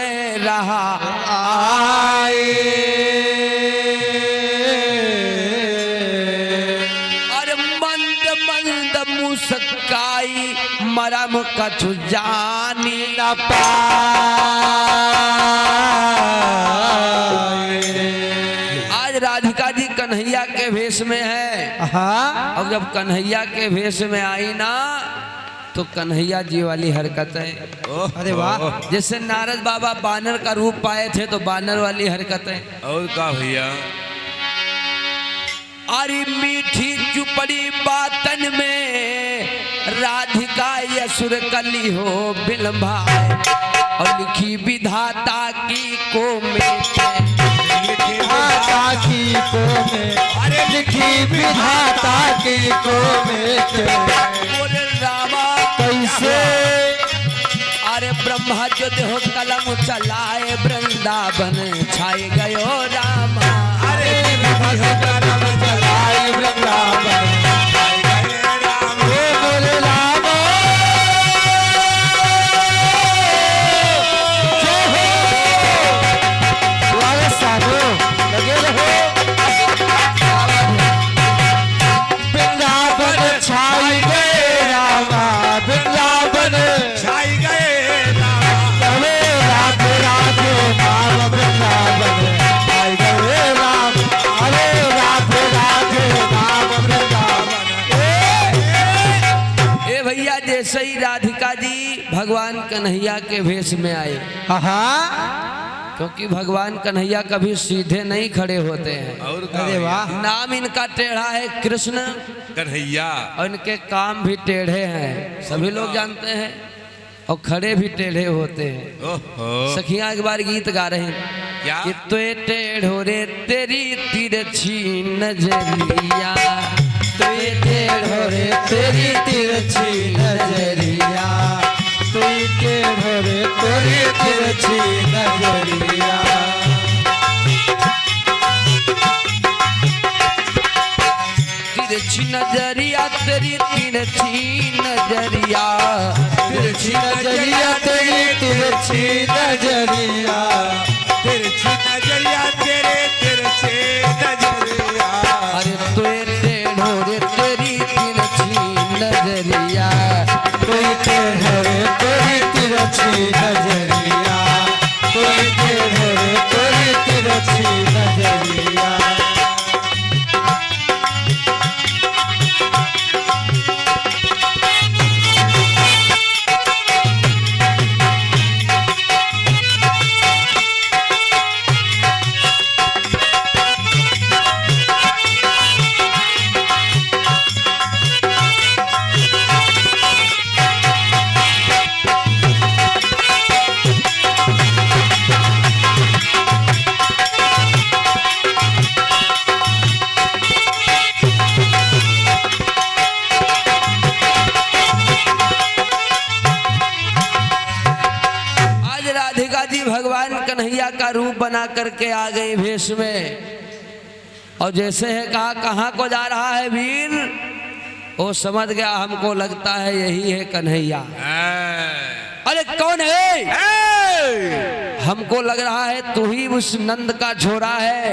रहा आए अरे मंद मंद मुस्काई मरम कछु जानी न आज राधिका जी कन्हैया के भेष में है। हाँ और जब कन्हैया के भेष में आई ना, तो कन्हैया जी वाली हरकतें, अरे वाह। जैसे नारद बाबा बानर का रूप पाए थे तो बानर वाली हरकतें। और का भैया, अरे मीठी चुपड़ी बातन में राधिका यसुर कली हो बिलम्भा और लिखी विधाता की को विधाता की को में, अरे लिखी विधाता की को में रामा कैसे अरे ब्रह्मा जो देहो कलम चलाए वृंदावन छाए गयो रामा। अरे कलम चलाए वृंदावन बोले राम वाले साधु लगे रहो। वृंदावन छाई गए रामा, वृंदावन छाई गए रामा। चले राधे राधे नाम वृंदावन छाई गए राम। अरे राधे राधे नाम वृंदावन। ए भैया, जैसे ही राधिका जी भगवान कन्हैया के भेष में आए, क्योंकि भगवान कन्हैया कभी सीधे नहीं खड़े होते हैं। और का अरे भैया, वाह। नाम इनका टेढ़ा है कृष्ण, कन्हैया। और इनके काम भी टेढ़े हैं, सभी लोग जानते हैं। और खड़े भी टेढ़े होते हैं। ओहो, सखियां एक बार गीत गा रहे हैं क्या? कि तोए टेढ़ो रे तेरी तिरछी नजरिया, तोए टेढ़ो रे तेरी तिरछी नजरिया, तू के भरे तेरी तिरछी नजरिया। तिरछी नजरिया तेरी तिरछी नजरिया, तिरछी नजरिया तेरी तिरछी नजरिया, तिरछी नजरिया तेरे तिरछे नजरिया। अरे तोए टेढ़ो रे तेरी तिरछी नजरिया, तू के भरे तेरी तिरछी नजरिया, तू के भरे तेरी तिरछी नजरिया। भगवान कन्हैया का रूप बना करके आ गई भेष में। और जैसे है कहा कहाँ को जा रहा है वीर, वो समझ गया हमको लगता है यही है कन्हैया। अरे कौन है? हमको लग रहा है तू ही उस नंद का छोरा है।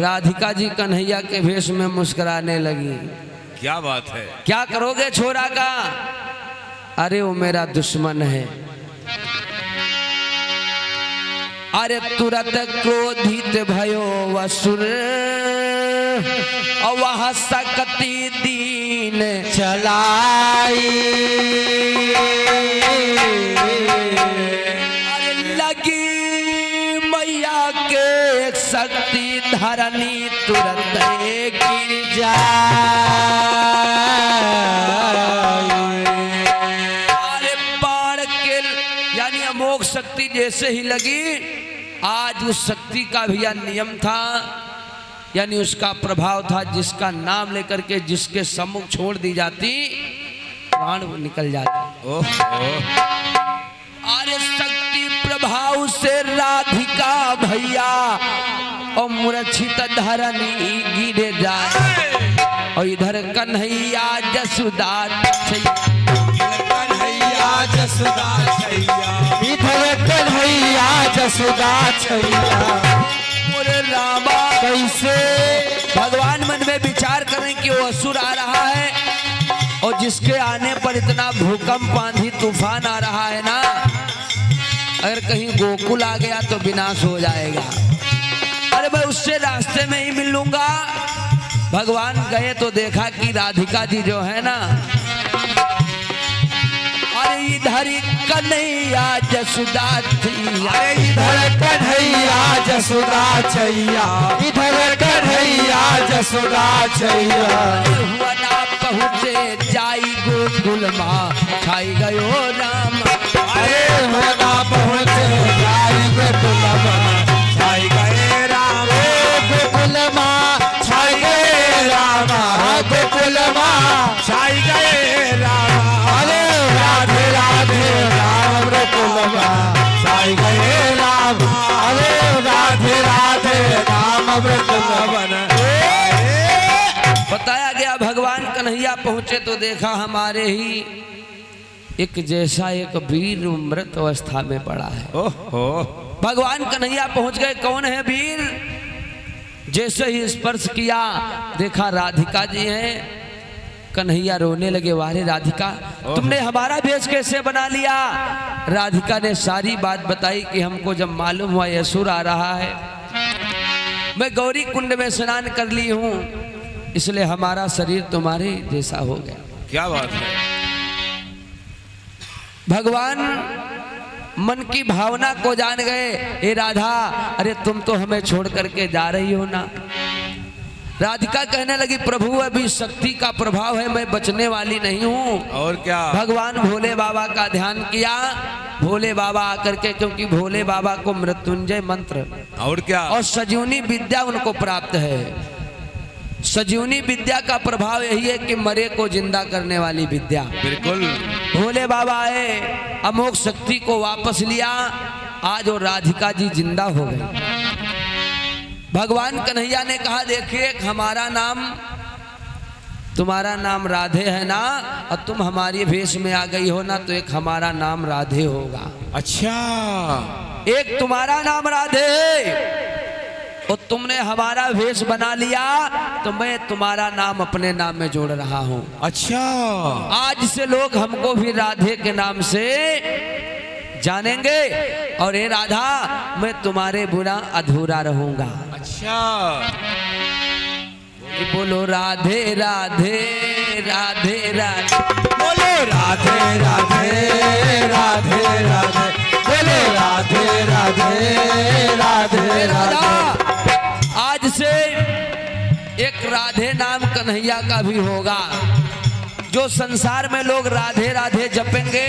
राधिका जी कन्हैया के भेष में मुस्कुराने लगी। क्या बात है? क्या करोगे छोरा का? अरे वो मेरा दुश्मन है। अरे तुरंत क्रोधित भयो वसुर, और वह सकती दीन चलाई। अरे लगी मैया के शक्ति धरनी तुरंत गिर जाए। अरे बाण के यानी अमोघ शक्ति जैसे ही लगी, आज उस शक्ति का भी यह नियम था, यानी उसका प्रभाव था, जिसका नाम लेकर के जिसके सम्मुख छोड़ दी जाती प्राण वो निकल जाती। अरे शक्ति प्रभाव से राधिका भैया और मूर्छित धरनी गिरे जाए, और इधर कन्हैया जसुदा कन्हैया जसुदा छैया, इधर कन्हैया जसुदा छैया। बोले रामा, कैसे भगवान मन में विचार करें कि वो असुर आ रहा है, और जिसके आने पर इतना भूकंप आंधी तूफान आ रहा है ना, अगर कहीं गोकुल आ गया तो विनाश हो जाएगा। अरे मैं उससे रास्ते में ही मिल लूंगा। भगवान गए तो देखा कि राधिका जी जो है ना, अरे इधर कन्हैया जसुदा छैया, इधर कन्हैया जसुदा छैया, इधर कन्हैया जसुदा छैया। हुआ ना पहुँचे जाई गोकुल माँ, छाई गयो राम। अरे होना पहुँचे जाई गोकुल माँ, छाई गए राम। गोकुल माँ छाई गए राम, गोकुल माँ छाई गए राम। अरे राधे राधे राम गोकुल माँ छाई गए राम। अरे राधे राधे राम गोकुल माँ। बताया गया भगवान कन्हैया पहुंचे तो देखा हमारे ही एक जैसा एक वीर मृत अवस्था में पड़ा है। भगवान कन्हैया पहुंच गए, कौन है वीर? जैसे ही स्पर्श किया देखा राधिका जी हैं। कन्हैया रोने लगे, वारे राधिका तुमने हमारा भेष कैसे बना लिया? राधिका ने सारी बात बताई कि हमको जब मालूम हुआ ये असुर आ रहा है, मैं गौरी कुंड में स्नान कर ली हूँ, इसलिए हमारा शरीर तुम्हारे जैसा हो गया। क्या बात है। भगवान मन की भावना को जान गए। हे राधा, अरे तुम तो हमें छोड़ करके जा रही हो ना। राधिका कहने लगी, प्रभु अभी शक्ति का प्रभाव है, मैं बचने वाली नहीं हूँ। और क्या। भगवान भोले बाबा का ध्यान किया। भोले बाबा आकर के, क्योंकि भोले बाबा को मृत्युंजय मंत्र और क्या, और सजीवनी विद्या उनको प्राप्त है। सजीवनी विद्या का प्रभाव यही है कि मरे को जिंदा करने वाली विद्या। बिल्कुल। भोले बाबा आए, अमोघ शक्ति को वापस लिया, आज वो राधिका जी जिंदा हो गई। भगवान कन्हैया ने कहा, देखिए हमारा नाम, तुम्हारा नाम राधे है ना, और तुम हमारी भेष में आ गई हो ना, तो एक हमारा नाम राधे होगा। अच्छा, एक तुम्हारा नाम राधे, और तुमने हमारा वेश बना लिया, तो मैं तुम्हारा नाम अपने नाम में जोड़ रहा हूँ। अच्छा, आज से लोग हमको भी राधे के नाम से जानेंगे, और हे राधा, मैं तुम्हारे बिना अधूरा रहूंगा। अच्छा। बोलो राधे राधे राधे राधे, बोलो राधे राधे राधे राधे, बोलो राधे राधे राधे राधे। आज से एक राधे नाम कन्हैया का भी होगा। जो संसार में लोग राधे राधे जपेंगे,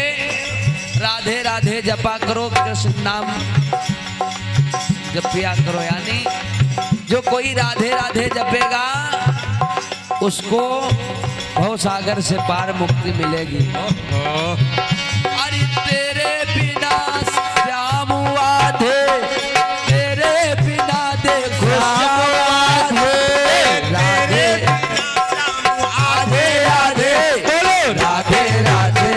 राधे राधे जपा करो, कृष्ण नाम जपिया करो, यानी जो कोई राधे राधे जपेगा उसको भवसागर से पार मुक्ति मिलेगी। अरे तेरे बिना श्याम आधे, तेरे बिना देखो श्याम आधे, आधे आधे, बोलो राधे राधे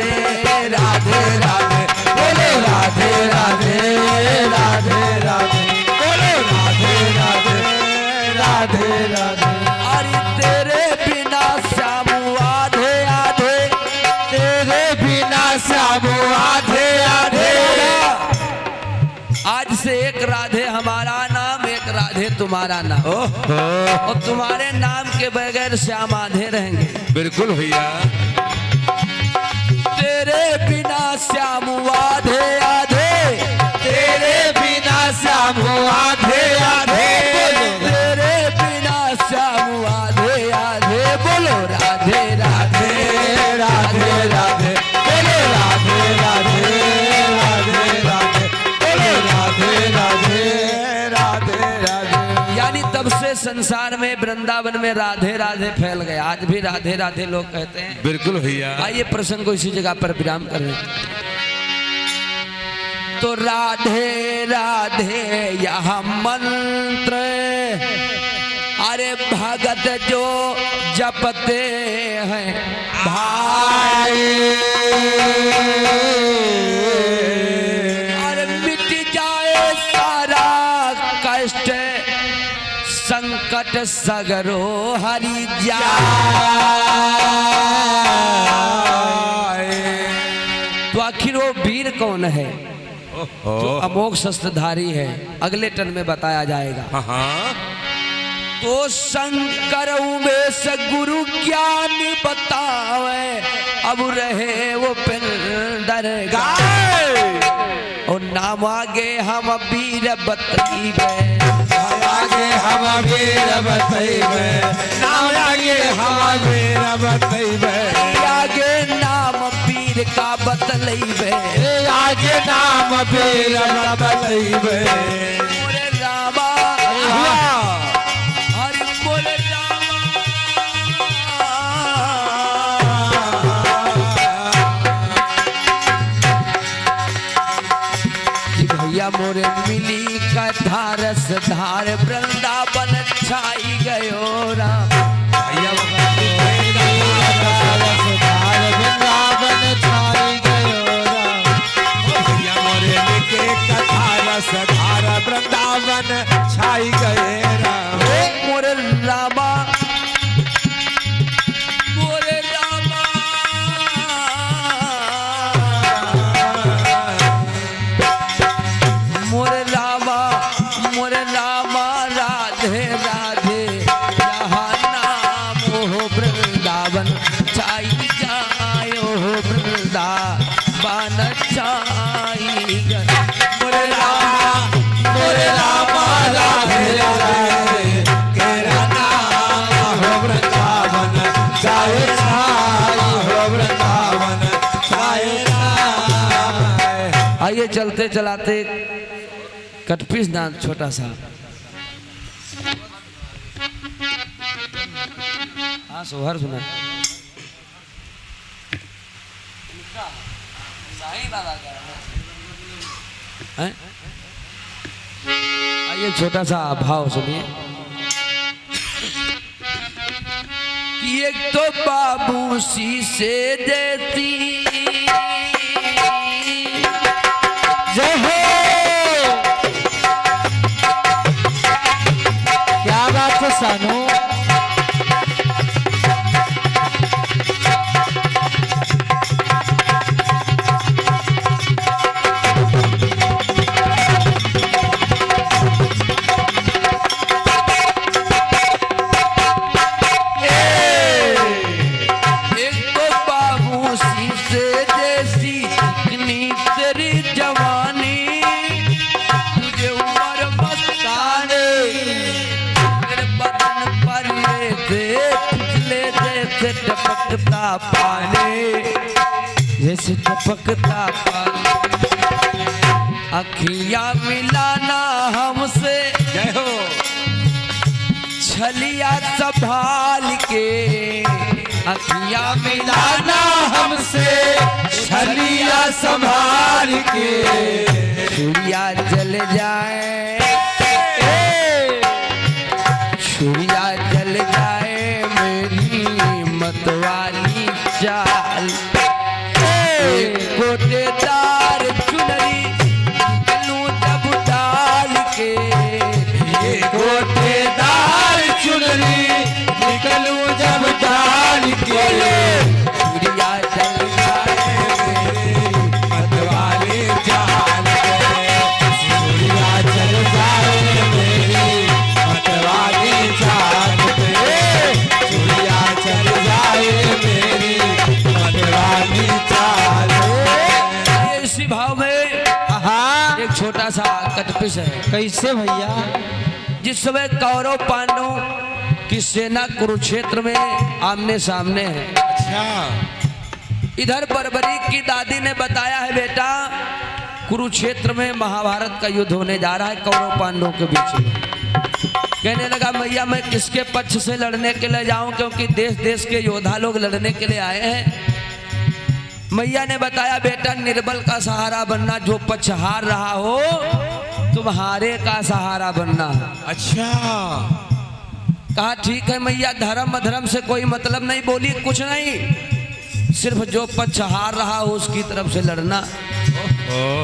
राधे राधे, बोलो राधे राधे राधे राधे, बोलो राधे राधे राधे राधे। अरे तेरे बिना श्याम आधे आधे, तेरे बिना श्याम आधे आधे। आज से एक राधे हमारा नाम, एक राधे तुम्हारा नाम, और तुम्हारे नाम के बगैर श्याम आधे रहेंगे। बिल्कुल भैया। तेरे बिना श्याम आधे आधे, तेरे बिना श्याम आधे आधे, तेरे बिना श्याम आधे आधे, बोलो राधे राधे राधे राधे, बोलो राधे राधे राधे राधे, बोलो संसार में वृंदावन में राधे राधे फैल गया, आज भी राधे राधे लोग कहते हैं। बिल्कुल भैया। आइए प्रसंग को इसी जगह पर विराम कर रहे हैं। तो राधे राधे यह मंत्र अरे भगत जो जपते हैं भाई, अरे मिट जाए सारा कष्ट संकट सगरो हरि जाए। तो आखिर वो वीर कौन है जो अमोघ शस्त्रधारी है, अगले टन में बताया जाएगा। हाँ। तो शंकर उमेश गुरु ज्ञान बतावे, अब रहे वो पिंडर गाय, और नाम आगे हम वीर बतईबे, आगे हम वीर बतईबे, नाम आगे हम वीर बतईबे, आगे नाम वीर का बतलईबे, आगे नाम वीर बतईबे। बोले रामा हरि बोले रामा। कि भैया मोरे मिली कथा रस धार वृंदावन छाई गयो राम। भैया वृंदावन छाई गयो राम, भैया मोरे के कथा रस धार वृंदावन छाई गए राम। मोरे रामा मोरे रामा मोरे रामा मोरे रामा राधे राधे जहाँ नाम हो वृंदावन छाई जायो हो वृंदावन छाई गयो। मोरे रामा राधे राधे तेरा नाम हो वृंदावन छाए छाई हो वृंदावन छाए छाए। आइए चलते चलाते कटपीस दान छोटा सा। हाँ सोहर सुना हैं? आइए छोटा सा भाव सुनिए कि एक तो बाबू सी से देती जय हो, क्या बात है सानू। एक तो बाबू सी से देसी इतनी तेरी जवानी, तुझे उम्र मस्तानी, तेरे बदन पर ले जैसे टपकता पानी, जैसे टपकता पानी। अखियां मिलाना हमसे जय हो। छलिया संभाल के, अखियां मिलाना हमसे छलिया संभाल के, छुरिया जल जाए, छुरिया जल जाए मेरी मतवाली चाल। गोटेदार चुनरी निकलूं जब डाल के, ये गोटेदार चुनरी निकलूं जब डाल के, छुरिया जल जाए मतवाली चाल के, छुरिया जल जाए मेरी मतवाली चाल पे, छुरिया जल जाए मेरी मतवाली चाल पे। इसी भाव में हाँ, एक छोटा सा कटपिश है। कैसे भैया। जिस समय कौरव पांडव की सेना कुरुक्षेत्र में आमने सामने है, अच्छा इधर बरबरी की दादी ने बताया है बेटा कुरुक्षेत्र में महाभारत का युद्ध होने जा रहा है कौरव पांडवों के बीच में। कहने लगा मैया मैं किसके पक्ष से लड़ने के लिए जाऊं, क्योंकि देश देश के योद्धा लोग लड़ने के लिए आए हैं। मैया ने बताया बेटा निर्बल का सहारा बनना, जो पक्ष हार रहा हो तुम्हारे का सहारा बनना। अच्छा, कहा ठीक है मैया, धर्म अधर्म से कोई मतलब नहीं, बोली कुछ नहीं, सिर्फ जो पक्ष हार रहा हो उसकी तरफ से लड़ना।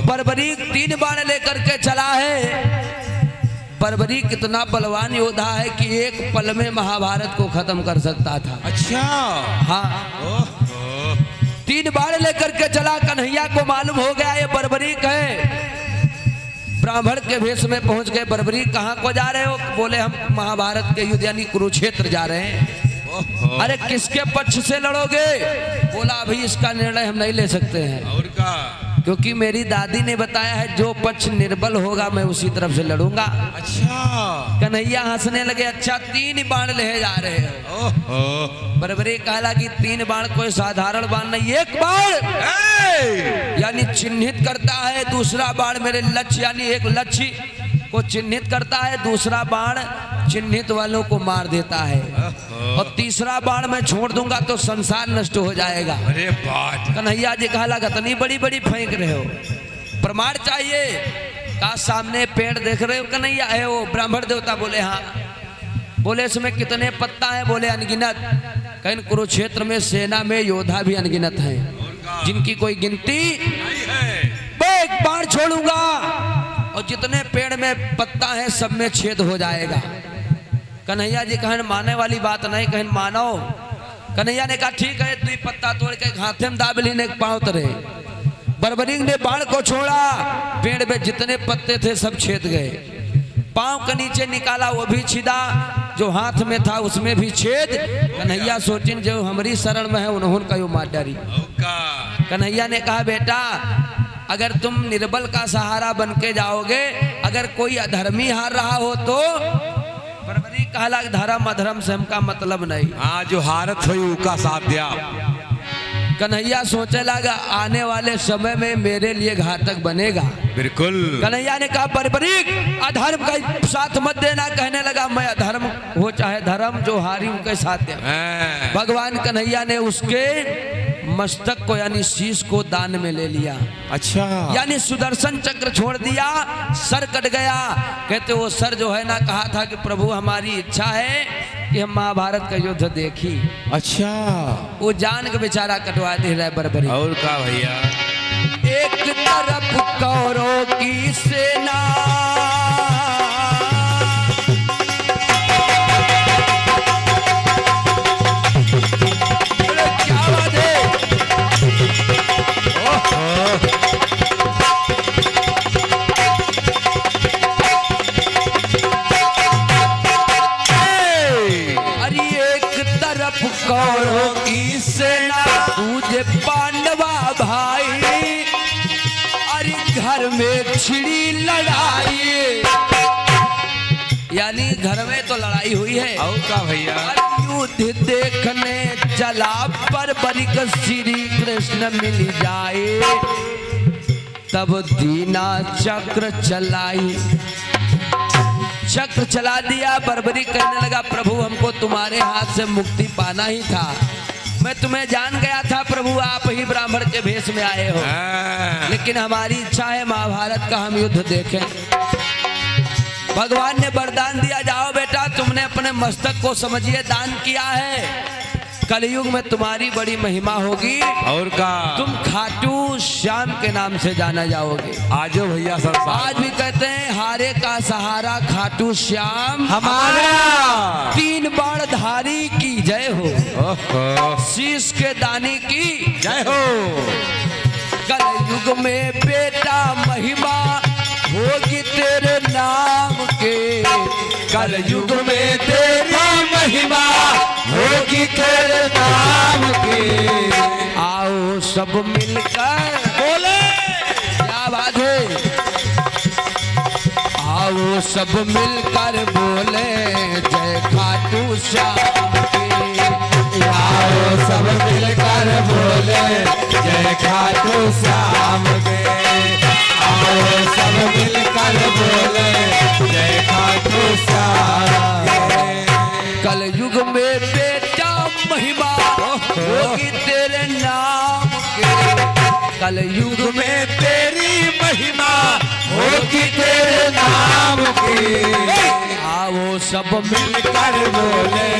बर्बरीक 3 बाण लेकर के चला है। बर्बरीक कितना बलवान योद्धा है कि एक पल में महाभारत को खत्म कर सकता था। अच्छा, हाँ, 3 बाण लेकर के चला। कन्हैया को मालूम हो गया ये बर्बरीक है। ब्राह्मण के भेष में पहुंच गए। बर्बरीक कहाँ को जा रहे हो? बोले हम महाभारत के युद्ध यानी कुरुक्षेत्र जा रहे हैं। अरे किसके पक्ष से लड़ोगे? बोला अभी इसका निर्णय हम नहीं ले सकते हैं, और का क्योंकि मेरी दादी ने बताया है जो पक्ष निर्बल होगा मैं उसी तरफ से लड़ूंगा। अच्छा, कन्हैया हंसने लगे। अच्छा 3 बाण ले जा रहे हो? बर्बरीक कहला कि 3 बाण कोई साधारण बाण नहीं, 1 बाण यानी चिन्हित करता है, दूसरा बाण मेरे लक्ष्य यानी एक लक्ष्य को चिन्हित करता है, दूसरा बाण चिन्हित वालों को मार देता है, और तीसरा बाण मैं छोड़ दूंगा तो संसार नष्ट हो जाएगा। अरे बात, कन्हैया जी कहला इतनी बड़ी बड़ी फेंक रहे हो, प्रमाण चाहिए। का सामने पेड़ देख रहे हो कन्हैया? है वो ब्राह्मण देवता? बोले हाँ। बोले इसमें कितने पत्ता है? बोले अनगिनत। कहीं कुरुक्षेत्र में सेना में योद्धा भी अनगिनत हैं, जिनकी कोई गिनती नहीं है। मैं 1 बाण छोड़ूंगा और जितने पेड़ में पत्ता है सब में छेद हो जाएगा। कन्हैया जी कहन माने वाली बात नहीं, कहन मानो। कन्हैया ने कहा ठीक है, 2 पत्ता तोड़ के हाथे में दाबली ने पांव तरे। बर्बरीक ने बाण को छोड़ा, पेड़ में जितने पत्ते थे सब छेद गए। पांव के नीचे निकाला, वो भी छिदा, जो हाथ में था उसमें भी छेद। कन्हैया सोचिन जो हमारी शरण में है उन्होंने कहो मार डारी। कन्हैया ने कहा बेटा अगर तुम निर्बल का सहारा बन के जाओगे, अगर कोई अधर्मी हार रहा हो तो बर्बरीक कहला धर्म अधर्म से हमका मतलब नहीं। हाँ, जो हारत हुई उसका साथ दिया। कन्हैया सोचे लगा आने वाले समय में मेरे लिए घातक बनेगा। बिल्कुल। कन्हैया ने कहा बर्बरीक अधर्म का साथ मत देना। कहने लगा मैं अधर्म हो चाहे धर्म, जो हारी उनके साथ दे। भगवान कन्हैया ने उसके मस्तक को यानी शीश को दान में ले लिया। अच्छा, यानी सुदर्शन चक्र छोड़ दिया, सर कट गया। कहते वो सर जो है ना, कहा था कि प्रभु हमारी इच्छा है कि हम महाभारत का युद्ध देखी। अच्छा, वो जान के बेचारा कटवा दे रहा है बर्बरीक। और का भैया? एक तरफ कौरवों की सेना, क्या बात है, अरे एक तरफ कौरवों की सेना, तुझे पांडवा भाई, अरे घर में छिड़ी लड़ाई, यानी घर में तो लड़ाई हुई है। और का भैया? युद्ध देखने चला बर्बरीक श्री कृष्ण मिल जाए, तब दीना चक्र चलाई। चक्र चला दिया। बर्बरीक कहने लगा प्रभु हमको तुम्हारे हाथ से मुक्ति पाना ही था, मैं तुम्हें जान गया था प्रभु, आप ही ब्राह्मण के भेष में आए हो, लेकिन हमारी इच्छा है महाभारत का हम युद्ध देखें। भगवान ने वरदान दिया, जाओ बेटा तुमने अपने मस्तक को समझिए दान किया है, कलयुग में तुम्हारी बड़ी महिमा होगी, और का तुम खाटू श्याम के नाम से जाना जाओगे। आजो भैया संसार आज भी कहते हैं हारे का सहारा खाटू श्याम हमारा, 3 बाण धारी की जय हो, शीश के दानी की जय हो। कलयुग में बेटा महिमा होगी तेरे नाम के, कलयुग में तेरी महिमा होगी तेरे नाम की। आओ सब मिलकर बोले, क्या बात है, आओ सब मिलकर बोले जय खाटू श्याम की। आओ सब मिलकर बोले जय खाटू श्याम के। आओ सब मिलकर बोले जय खाटू श्याम। कलयुग युग में तेरी महिमा होगी तेरे नाम की आओ सब मिल मिलकर बोले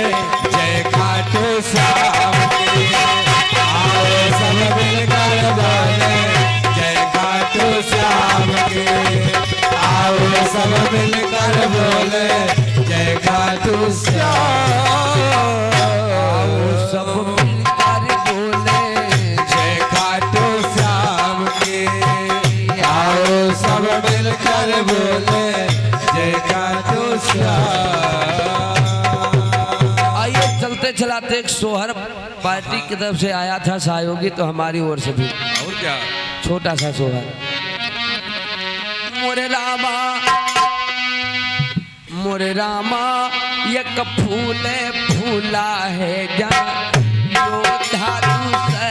जय खाटू श्याम की आओ सब मिलकर बोले जय खाटू श्याम की आओ सब मिलकर बोले जय खाटू श्याम आओ सब मिलकर बोले जय खाटू श्याम की आओ सब मिलकर बोले जय खाटू श्याम। आइए चलते चलाते एक सोहर पार्टी की तरफ से आया था सहयोगी, तो हमारी ओर से भी और क्या छोटा सा सोहर। मोरे रामा एक फूले फूला है जा योद्धा